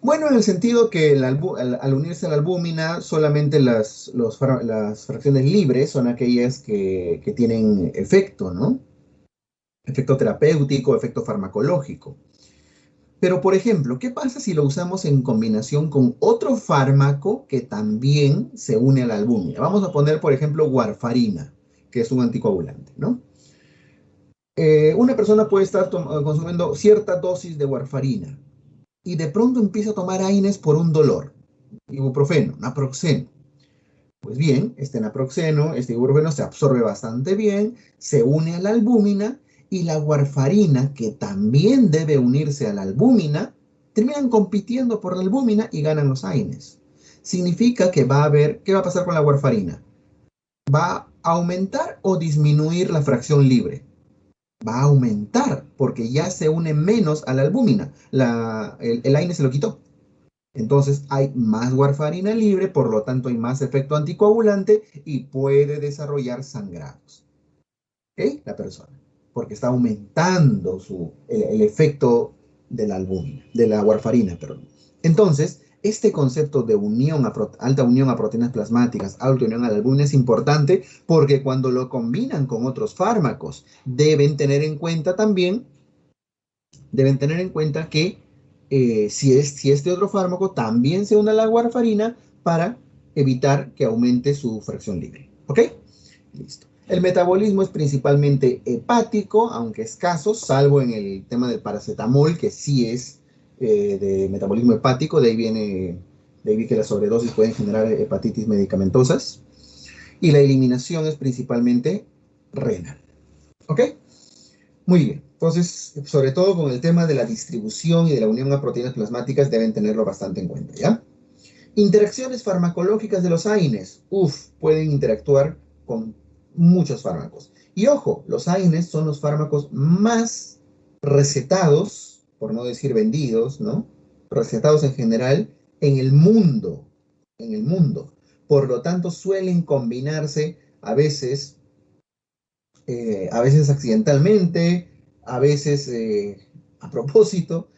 Bueno, en el sentido que al unirse a la albúmina, solamente las fracciones libres son aquellas que tienen efecto, ¿no? Efecto terapéutico, efecto farmacológico. Pero, por ejemplo, ¿qué pasa si lo usamos en combinación con otro fármaco que también se une a la albúmina? Vamos a poner, por ejemplo, warfarina, que es un anticoagulante, ¿no? Una persona puede estar consumiendo cierta dosis de warfarina y de pronto empieza a tomar AINES por un dolor, ibuprofeno, naproxeno. Pues bien, este naproxeno, este ibuprofeno se absorbe bastante bien, se une a la albúmina y la warfarina, que también debe unirse a la albúmina, terminan compitiendo por la albúmina y ganan los AINES. Significa que va a haber, ¿qué va a pasar con la warfarina? ¿Va a aumentar o disminuir la fracción libre? Va a aumentar porque ya se une menos a la albúmina. El AINE se lo quitó. Entonces hay más warfarina libre, por lo tanto hay más efecto anticoagulante y puede desarrollar sangrados. ¿Ok? La persona, porque está aumentando el efecto de la albúmina, de la warfarina, perdón. Entonces, este concepto de alta unión a proteínas plasmáticas, alta unión a la albúmina es importante porque cuando lo combinan con otros fármacos, deben tener en cuenta también, que si este otro fármaco también se une a la warfarina para evitar que aumente su fracción libre. ¿Ok? Listo. El metabolismo es principalmente hepático, aunque escaso, salvo en el tema del paracetamol, que sí es de metabolismo hepático, de ahí que las sobredosis pueden generar hepatitis medicamentosas. Y la eliminación es principalmente renal. ¿Ok? Muy bien. Entonces, sobre todo con el tema de la distribución y de la unión a proteínas plasmáticas, deben tenerlo bastante en cuenta, ¿ya? Interacciones farmacológicas de los AINES. Pueden interactuar con muchos fármacos. Y ojo, los AINES son los fármacos más recetados, por no decir vendidos, ¿no? Recetados en general en el mundo. En el mundo. Por lo tanto, suelen combinarse a veces accidentalmente, a veces a propósito,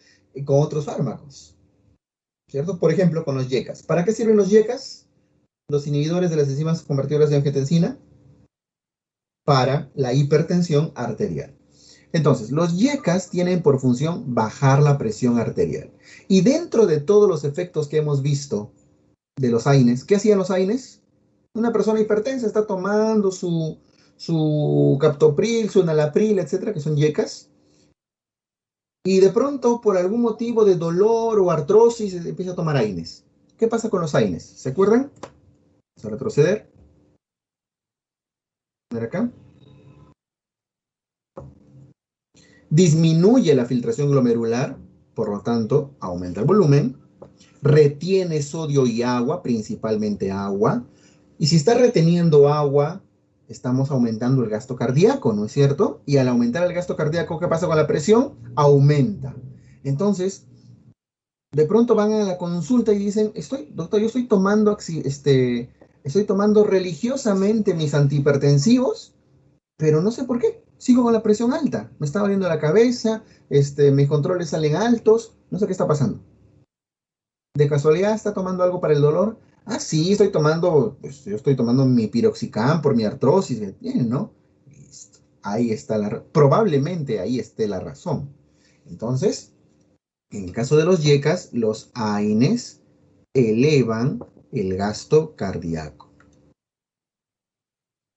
con otros fármacos. ¿Cierto? Por ejemplo, con los YECAS. ¿Para qué sirven los YECAS? Los inhibidores de las enzimas convertidoras de angiotensina para la hipertensión arterial. Entonces, los YECAS tienen por función bajar la presión arterial. Y dentro de todos los efectos que hemos visto de los AINES, ¿qué hacían los AINES? Una persona hipertensa está tomando su captopril, su enalapril, etcétera, que son YECAS, y de pronto, por algún motivo de dolor o artrosis, empieza a tomar AINES. ¿Qué pasa con los AINES? ¿Se acuerdan? Vamos a retroceder. Ver acá. Disminuye la filtración glomerular, por lo tanto, aumenta el volumen. Retiene sodio y agua, principalmente agua. Y si está reteniendo agua, estamos aumentando el gasto cardíaco, ¿no es cierto? Y al aumentar el gasto cardíaco, ¿qué pasa con la presión? Aumenta. Entonces, de pronto van a la consulta y dicen, doctor, yo estoy tomando religiosamente mis antihipertensivos, pero no sé por qué. Sigo con la presión alta. Me está doliendo la cabeza, mis controles salen altos, no sé qué está pasando. ¿De casualidad está tomando algo para el dolor? Ah, sí, yo estoy tomando mi piroxicam por mi artrosis. Bien, ¿no? Listo. Probablemente ahí esté la razón. Entonces, en el caso de los YECAS, los AINES elevan el gasto cardíaco.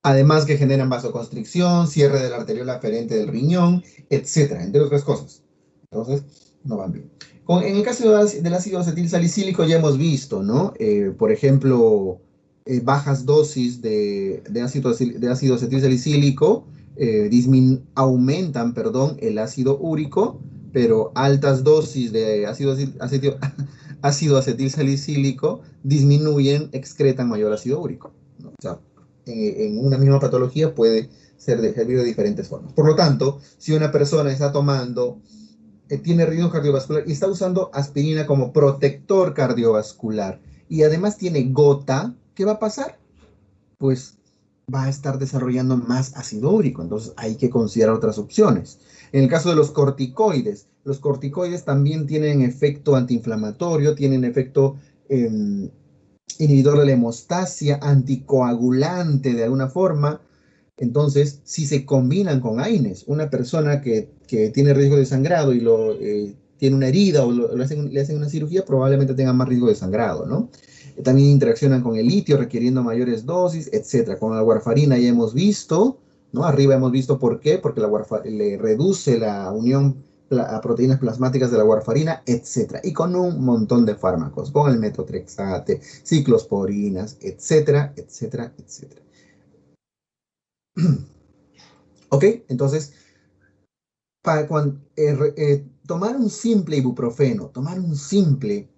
Además que generan vasoconstricción, cierre de la arteriola aferente del riñón, etcétera, entre otras cosas. Entonces, no van bien. En el caso del ácido acetil salicílico ya hemos visto, ¿no? Por ejemplo, bajas dosis de ácido acetil salicílico aumentan, el ácido úrico, pero altas dosis de ácido acetil salicílico excretan mayor ácido úrico, ¿no? O sea, en una misma patología puede servir de diferentes formas. Por lo tanto, si una persona está tomando, tiene riesgo cardiovascular y está usando aspirina como protector cardiovascular y además tiene gota, ¿qué va a pasar? Pues va a estar desarrollando más ácido úrico, entonces hay que considerar otras opciones. En el caso de los corticoides también tienen efecto antiinflamatorio, tienen efecto inhibidor de la hemostasia, anticoagulante de alguna forma. Entonces, si se combinan con AINES, una persona que tiene riesgo de sangrado y tiene una herida o le hacen una cirugía, probablemente tenga más riesgo de sangrado, ¿no? También interaccionan con el litio, requiriendo mayores dosis, etcétera. Con la warfarina ya hemos visto, ¿no? Arriba hemos visto por qué, porque le reduce la unión a proteínas plasmáticas de la warfarina, etcétera. Y con un montón de fármacos, con el metotrexate, ciclosporinas, etcétera, etcétera, etcétera. ¿Ok? Entonces, tomar un simple ibuprofeno, tomar un simple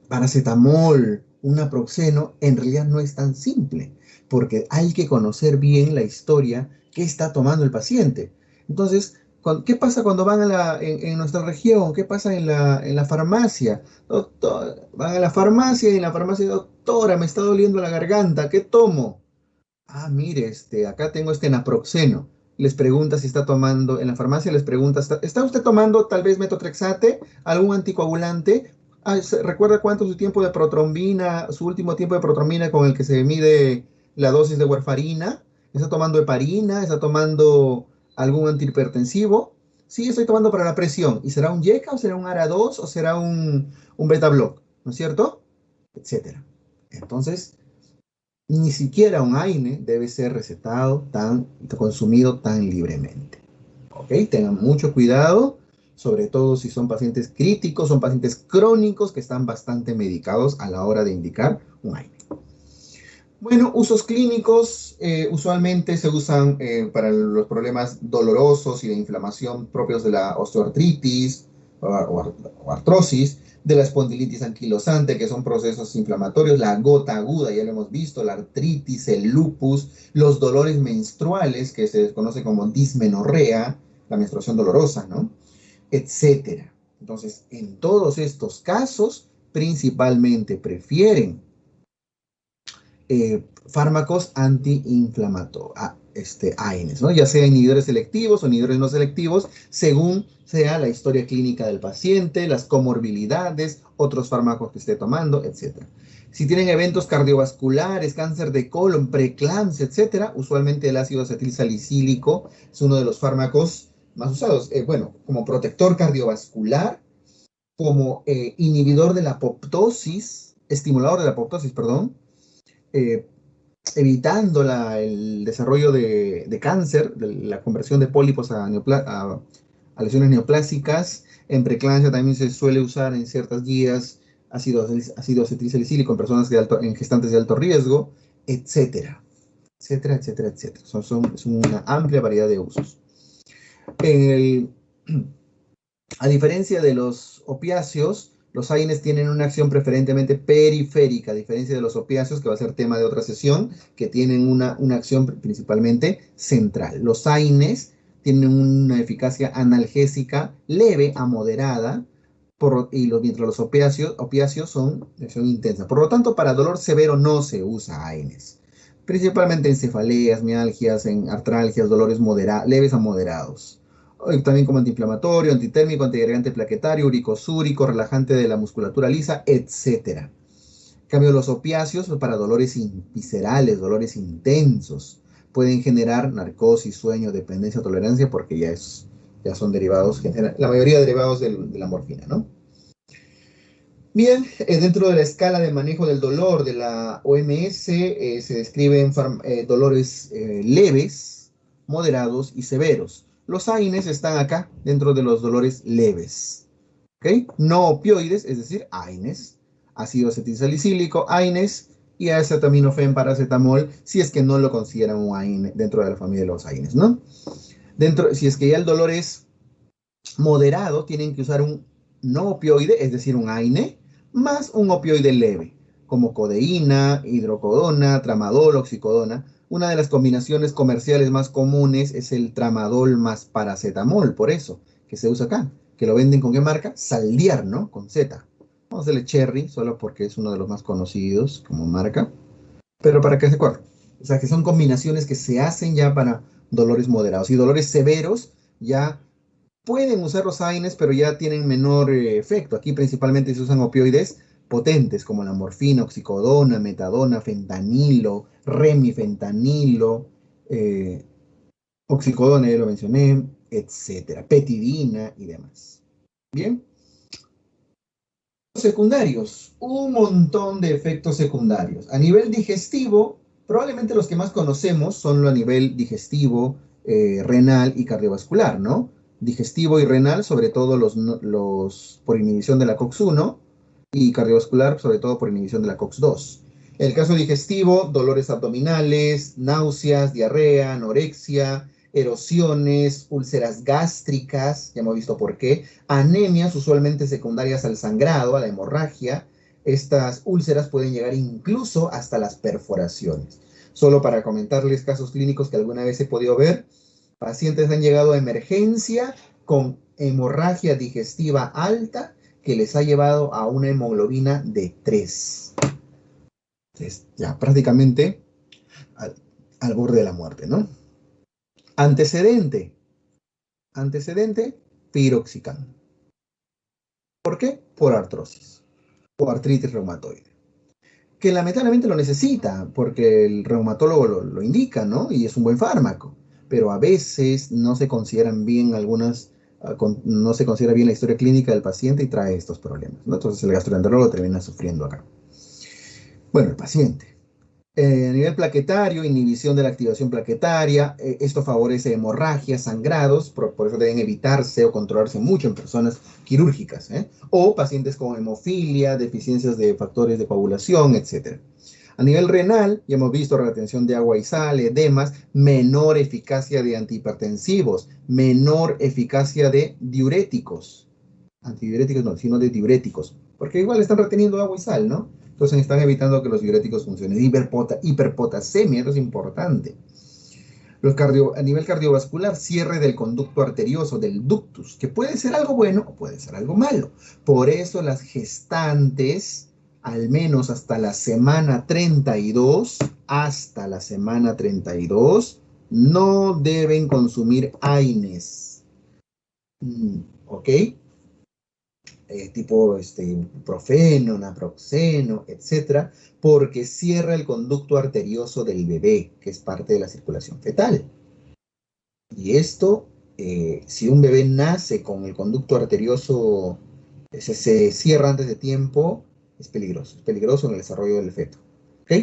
paracetamol, un naproxeno, en realidad no es tan simple, porque hay que conocer bien la historia que está tomando el paciente. Entonces, ¿qué pasa cuando van en nuestra región? ¿Qué pasa en la farmacia? Doctor, van a la farmacia y en la farmacia, doctora, me está doliendo la garganta, ¿qué tomo? Ah, mire, acá tengo este naproxeno. Les pregunta si está tomando, en la farmacia les pregunta, ¿está usted tomando tal vez metotrexate, algún anticoagulante? Ah, ¿recuerda cuánto es su tiempo de protrombina, su último tiempo de protrombina con el que se mide la dosis de warfarina? ¿Está tomando heparina? ¿Está tomando algún antihipertensivo? Sí, estoy tomando para la presión. ¿Y será un YECA o será un ARA2 o será un beta block? ¿No es cierto? Etcétera. Entonces, ni siquiera un AINE debe ser recetado consumido tan libremente. ¿Ok? Tengan mucho cuidado, sobre todo si son pacientes críticos, son pacientes crónicos que están bastante medicados a la hora de indicar un AINE. Bueno, usos clínicos usualmente se usan para los problemas dolorosos y de inflamación propios de la osteoartritis o artrosis, de la espondilitis anquilosante, que son procesos inflamatorios, la gota aguda, ya lo hemos visto, la artritis, el lupus, los dolores menstruales, que se desconoce como dismenorrea, la menstruación dolorosa, ¿no? Etcétera. Entonces, en todos estos casos, principalmente prefieren fármacos antiinflamatorios, AINES, ¿no? Ya sea inhibidores selectivos o inhibidores no selectivos, según sea la historia clínica del paciente, las comorbilidades, otros fármacos que esté tomando, etc. Si tienen eventos cardiovasculares, cáncer de colon, preeclampsia, etc., usualmente el ácido acetilsalicílico es uno de los fármacos más usados. Bueno, como protector cardiovascular, como inhibidor de la apoptosis, estimulador de la apoptosis, perdón, eh, evitando el desarrollo de cáncer, de la conversión de pólipos a lesiones neoplásicas. En preeclampsia también se suele usar en ciertas guías ácido acetilsalicílico en personas en gestantes de alto riesgo, etcétera, etcétera, etcétera, etcétera. Es una amplia variedad de usos. El, a diferencia de los opiáceos, los AINES tienen una acción preferentemente periférica, a diferencia de los opiáceos, que va a ser tema de otra sesión, que tienen una acción principalmente central. Los AINES tienen una eficacia analgésica leve a moderada, mientras los opiáceos son de acción intensa. Por lo tanto, para dolor severo no se usa AINES, principalmente en cefaleas, mialgias, en artralgias, dolores leves a moderados. También como antiinflamatorio, antitérmico, antiagregante plaquetario, uricosúrico, relajante de la musculatura lisa, etc. En cambio, los opiáceos para dolores viscerales, dolores intensos, pueden generar narcosis, sueño, dependencia, tolerancia, porque ya son derivados, la mayoría derivados de la morfina, ¿no? Bien, dentro de la escala de manejo del dolor de la OMS se describen dolores leves, moderados y severos. Los AINES están acá dentro de los dolores leves. ¿Okay? No opioides, es decir, AINES, ácido acetilsalicílico, AINES y acetaminofén, paracetamol, si es que no lo consideran un AINE dentro de la familia de los AINES, ¿no? Si es que ya el dolor es moderado, tienen que usar un no opioide, es decir, un AINE, más un opioide leve, como codeína, hidrocodona, tramadol, oxicodona. Una de las combinaciones comerciales más comunes es el tramadol más paracetamol, por eso, que se usa acá. ¿Que lo venden con qué marca? Saldiar, ¿no? Con Z. Vamos a hacerle Cherry, solo porque es uno de los más conocidos como marca, pero para que se acuerden. O sea, que son combinaciones que se hacen ya para dolores moderados. Y dolores severos ya pueden usar los AINES, pero ya tienen menor efecto. Aquí principalmente se usan opioides potentes como la morfina, oxicodona, metadona, fentanilo, remifentanilo, oxicodona, ya lo mencioné, etcétera, petidina y demás. Bien. Secundarios, un montón de efectos secundarios. A nivel digestivo, probablemente los que más conocemos son a nivel digestivo, renal y cardiovascular, ¿no? Digestivo y renal, sobre todo los por inhibición de la COX-1 y cardiovascular, sobre todo por inhibición de la COX-2. En el caso digestivo, dolores abdominales, náuseas, diarrea, anorexia, erosiones, úlceras gástricas, ya hemos visto por qué, anemias usualmente secundarias al sangrado, a la hemorragia. Estas úlceras pueden llegar incluso hasta las perforaciones. Solo para comentarles casos clínicos que alguna vez he podido ver, pacientes han llegado a emergencia con hemorragia digestiva alta que les ha llevado a una hemoglobina de 3. Entonces, ya prácticamente al borde de la muerte, ¿no? Antecedente, piroxicam. ¿Por qué? Por artrosis o artritis reumatoide. Que lamentablemente lo necesita porque el reumatólogo lo indica, ¿no? Y es un buen fármaco. Pero a veces no se consideran bien no se considera bien la historia clínica del paciente y trae estos problemas, ¿no? Entonces el gastroenterólogo termina sufriendo acá. Bueno, el paciente. A nivel plaquetario, inhibición de la activación plaquetaria, esto favorece hemorragias, sangrados, por eso deben evitarse o controlarse mucho en personas quirúrgicas, o pacientes con hemofilia, deficiencias de factores de coagulación, etc. A nivel renal, ya hemos visto retención de agua y sal, edemas, menor eficacia de antihipertensivos, menor eficacia de diuréticos. Antidiuréticos no, sino de diuréticos, porque igual están reteniendo agua y sal, ¿no? Entonces están evitando que los diuréticos funcionen. Hiperpotasemia, eso es importante. A nivel cardiovascular, cierre del conducto arterioso, del ductus, que puede ser algo bueno o puede ser algo malo. Por eso las gestantes, al menos hasta la semana 32, no deben consumir AINES. ¿Ok? Tipo ibuprofeno, naproxeno, etcétera, porque cierra el conducto arterioso del bebé, que es parte de la circulación fetal. Y esto, si un bebé nace con el conducto arterioso, se cierra antes de tiempo, es peligroso en el desarrollo del feto. ¿Ok?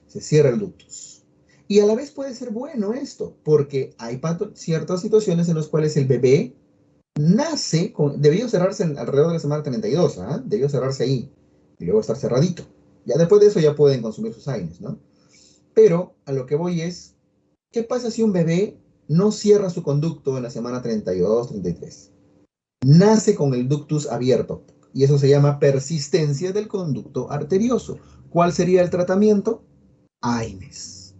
Se cierra el ductus. Y a la vez puede ser bueno esto, porque hay ciertas situaciones en las cuales el bebé debió cerrarse alrededor de la semana 32, debió cerrarse ahí y luego estar cerradito. Ya después de eso ya pueden consumir sus AINES, ¿no? Pero a lo que voy es, ¿qué pasa si un bebé no cierra su conducto en la semana 32, 33? Nace con el ductus abierto y eso se llama persistencia del conducto arterioso. ¿Cuál sería el tratamiento? AINES.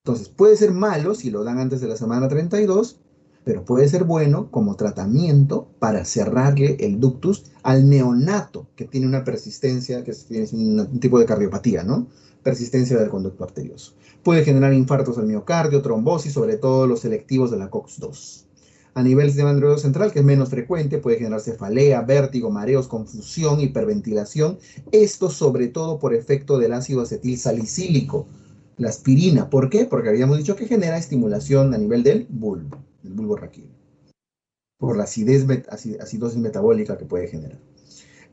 Entonces puede ser malo si lo dan antes de la semana 32, pero puede ser bueno como tratamiento para cerrarle el ductus al neonato que tiene una persistencia, que es un tipo de cardiopatía, ¿no? Persistencia del conducto arterioso. Puede generar infartos al miocardio, trombosis, sobre todo los selectivos de la COX-2. A nivel sistema nervioso central, que es menos frecuente, puede generar cefalea, vértigo, mareos, confusión, hiperventilación. Esto sobre todo por efecto del ácido acetil salicílico, la aspirina. ¿Por qué? Porque habíamos dicho que genera estimulación a nivel del bulbo raquídeo, por la acidosis metabólica que puede generar.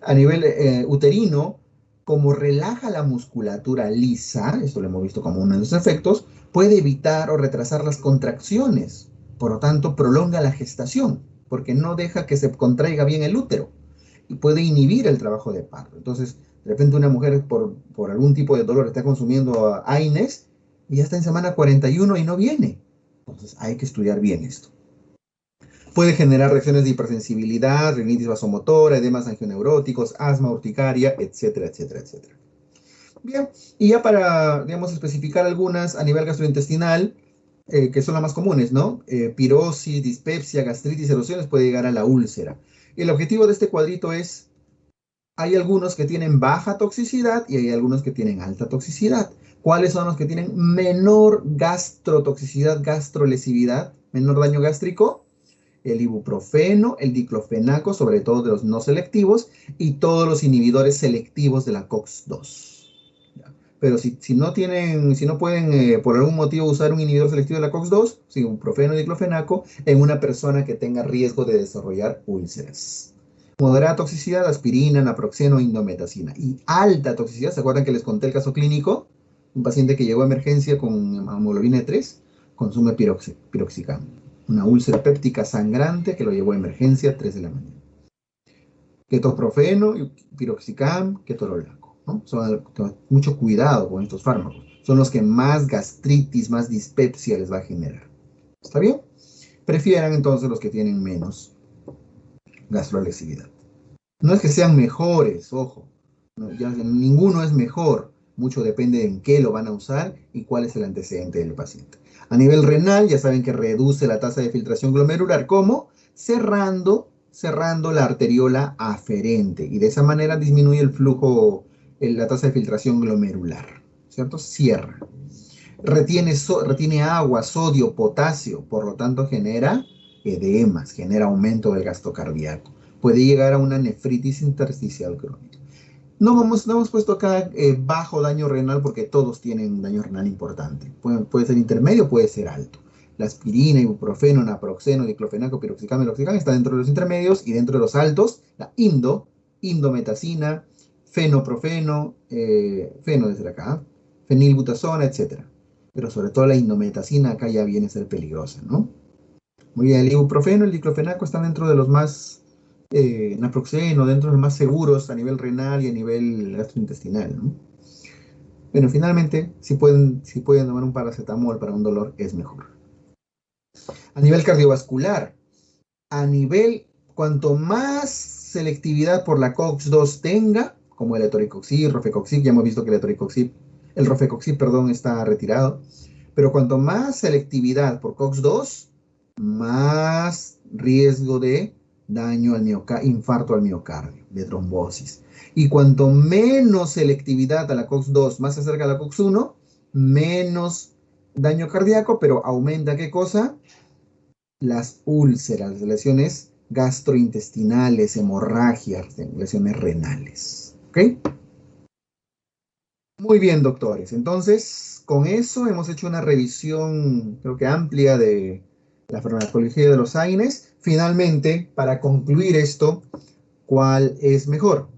A nivel uterino, como relaja la musculatura lisa, esto lo hemos visto como uno de los efectos, puede evitar o retrasar las contracciones. Por lo tanto, prolonga la gestación, porque no deja que se contraiga bien el útero y puede inhibir el trabajo de parto. Entonces, de repente una mujer por algún tipo de dolor está consumiendo AINES y ya está en semana 41 y no viene. Entonces, hay que estudiar bien esto. Puede generar reacciones de hipersensibilidad, rinitis vasomotora, edemas angioneuróticos, asma urticaria, etcétera, etcétera, etcétera. Bien, y ya para, digamos, especificar algunas a nivel gastrointestinal, que son las más comunes, ¿no? Pirosis, dispepsia, gastritis, erosiones, puede llegar a la úlcera. Y el objetivo de este cuadrito es, hay algunos que tienen baja toxicidad y hay algunos que tienen alta toxicidad. ¿Cuáles son los que tienen menor gastrotoxicidad, gastrolesividad, menor daño gástrico? El ibuprofeno, el diclofenaco, sobre todo de los no selectivos, y todos los inhibidores selectivos de la COX-2. Pero si no pueden por algún motivo usar un inhibidor selectivo de la COX-2, ibuprofeno y diclofenaco, en una persona que tenga riesgo de desarrollar úlceras. Moderada toxicidad, aspirina, naproxeno, indometacina. Y alta toxicidad, ¿se acuerdan que les conté el caso clínico? Un paciente que llegó a emergencia con hemoglobina de 3, consume piroxicam. Una úlcera péptica sangrante que lo llevó a emergencia a 3 de la mañana. Ketoprofeno, piroxicam, ketorolaco, ¿no? Mucho cuidado con estos fármacos. Son los que más gastritis, más dispepsia les va a generar. ¿Está bien? Prefieran entonces los que tienen menos gastrolesividad. No es que sean mejores, ojo, no, ya, ninguno es mejor, mucho depende en qué lo van a usar y cuál es el antecedente del paciente. A nivel renal, ya saben que reduce la tasa de filtración glomerular, ¿cómo? Cerrando la arteriola aferente y de esa manera disminuye el flujo, la tasa de filtración glomerular, ¿cierto? Cierra. Retiene agua, sodio, potasio, por lo tanto genera edemas, genera aumento del gasto cardíaco. Puede llegar a una nefritis intersticial crónica. No hemos puesto acá bajo daño renal porque todos tienen daño renal importante. Puede ser intermedio, puede ser alto. La aspirina, ibuprofeno, naproxeno, diclofenaco, piroxicam, meloxicam está dentro de los intermedios y dentro de los altos, la indometacina, fenoprofeno, feno desde acá, fenilbutazona, etcétera. Pero sobre todo la indometacina acá ya viene a ser peligrosa, ¿no? Muy bien, el ibuprofeno, el diclofenaco están dentro de los más, naproxeno, dentro de los más seguros a nivel renal y a nivel gastrointestinal, ¿no? Bueno, finalmente, si pueden tomar un paracetamol para un dolor, es mejor. A nivel cardiovascular, a nivel, cuanto más selectividad por la COX-2 tenga, como el etoricoxib, rofecoxib, ya hemos visto que el rofecoxib, perdón, está retirado, pero cuanto más selectividad por COX-2, más riesgo de daño al miocardio, infarto al miocardio, de trombosis. Y cuanto menos selectividad a la COX-2, más se acerca a la COX-1, menos daño cardíaco, pero aumenta ¿qué cosa? Las úlceras, lesiones gastrointestinales, hemorragias, lesiones renales. ¿Ok? Muy bien, doctores. Entonces, con eso hemos hecho una revisión, creo que amplia de la farmacología de los AINES. Finalmente, para concluir esto, ¿cuál es mejor?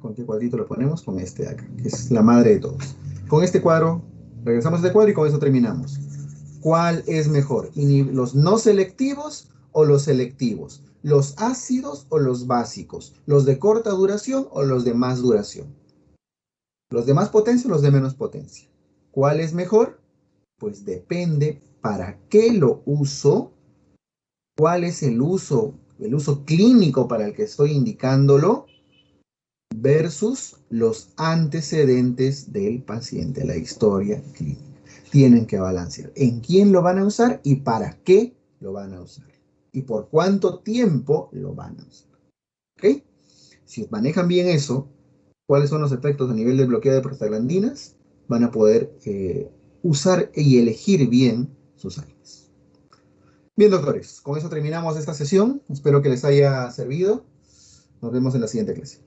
¿Con qué cuadrito lo ponemos? Con este de acá, que es la madre de todos. Con este cuadro, regresamos a este cuadro y con eso terminamos. ¿Cuál es mejor? ¿Los no selectivos o los selectivos? ¿Los ácidos o los básicos? ¿Los de corta duración o los de más duración? ¿Los de más potencia o los de menos potencia? ¿Cuál es mejor? Pues depende para qué lo uso, cuál es el uso clínico para el que estoy indicándolo versus los antecedentes del paciente, la historia clínica. Tienen que balancear en quién lo van a usar y para qué lo van a usar. Y por cuánto tiempo lo van a usar. ¿Ok? Si manejan bien eso, cuáles son los efectos a nivel de bloqueo de prostaglandinas, van a poder usar y elegir bien sus áreas. Bien, doctores, con eso terminamos esta sesión. Espero que les haya servido. Nos vemos en la siguiente clase.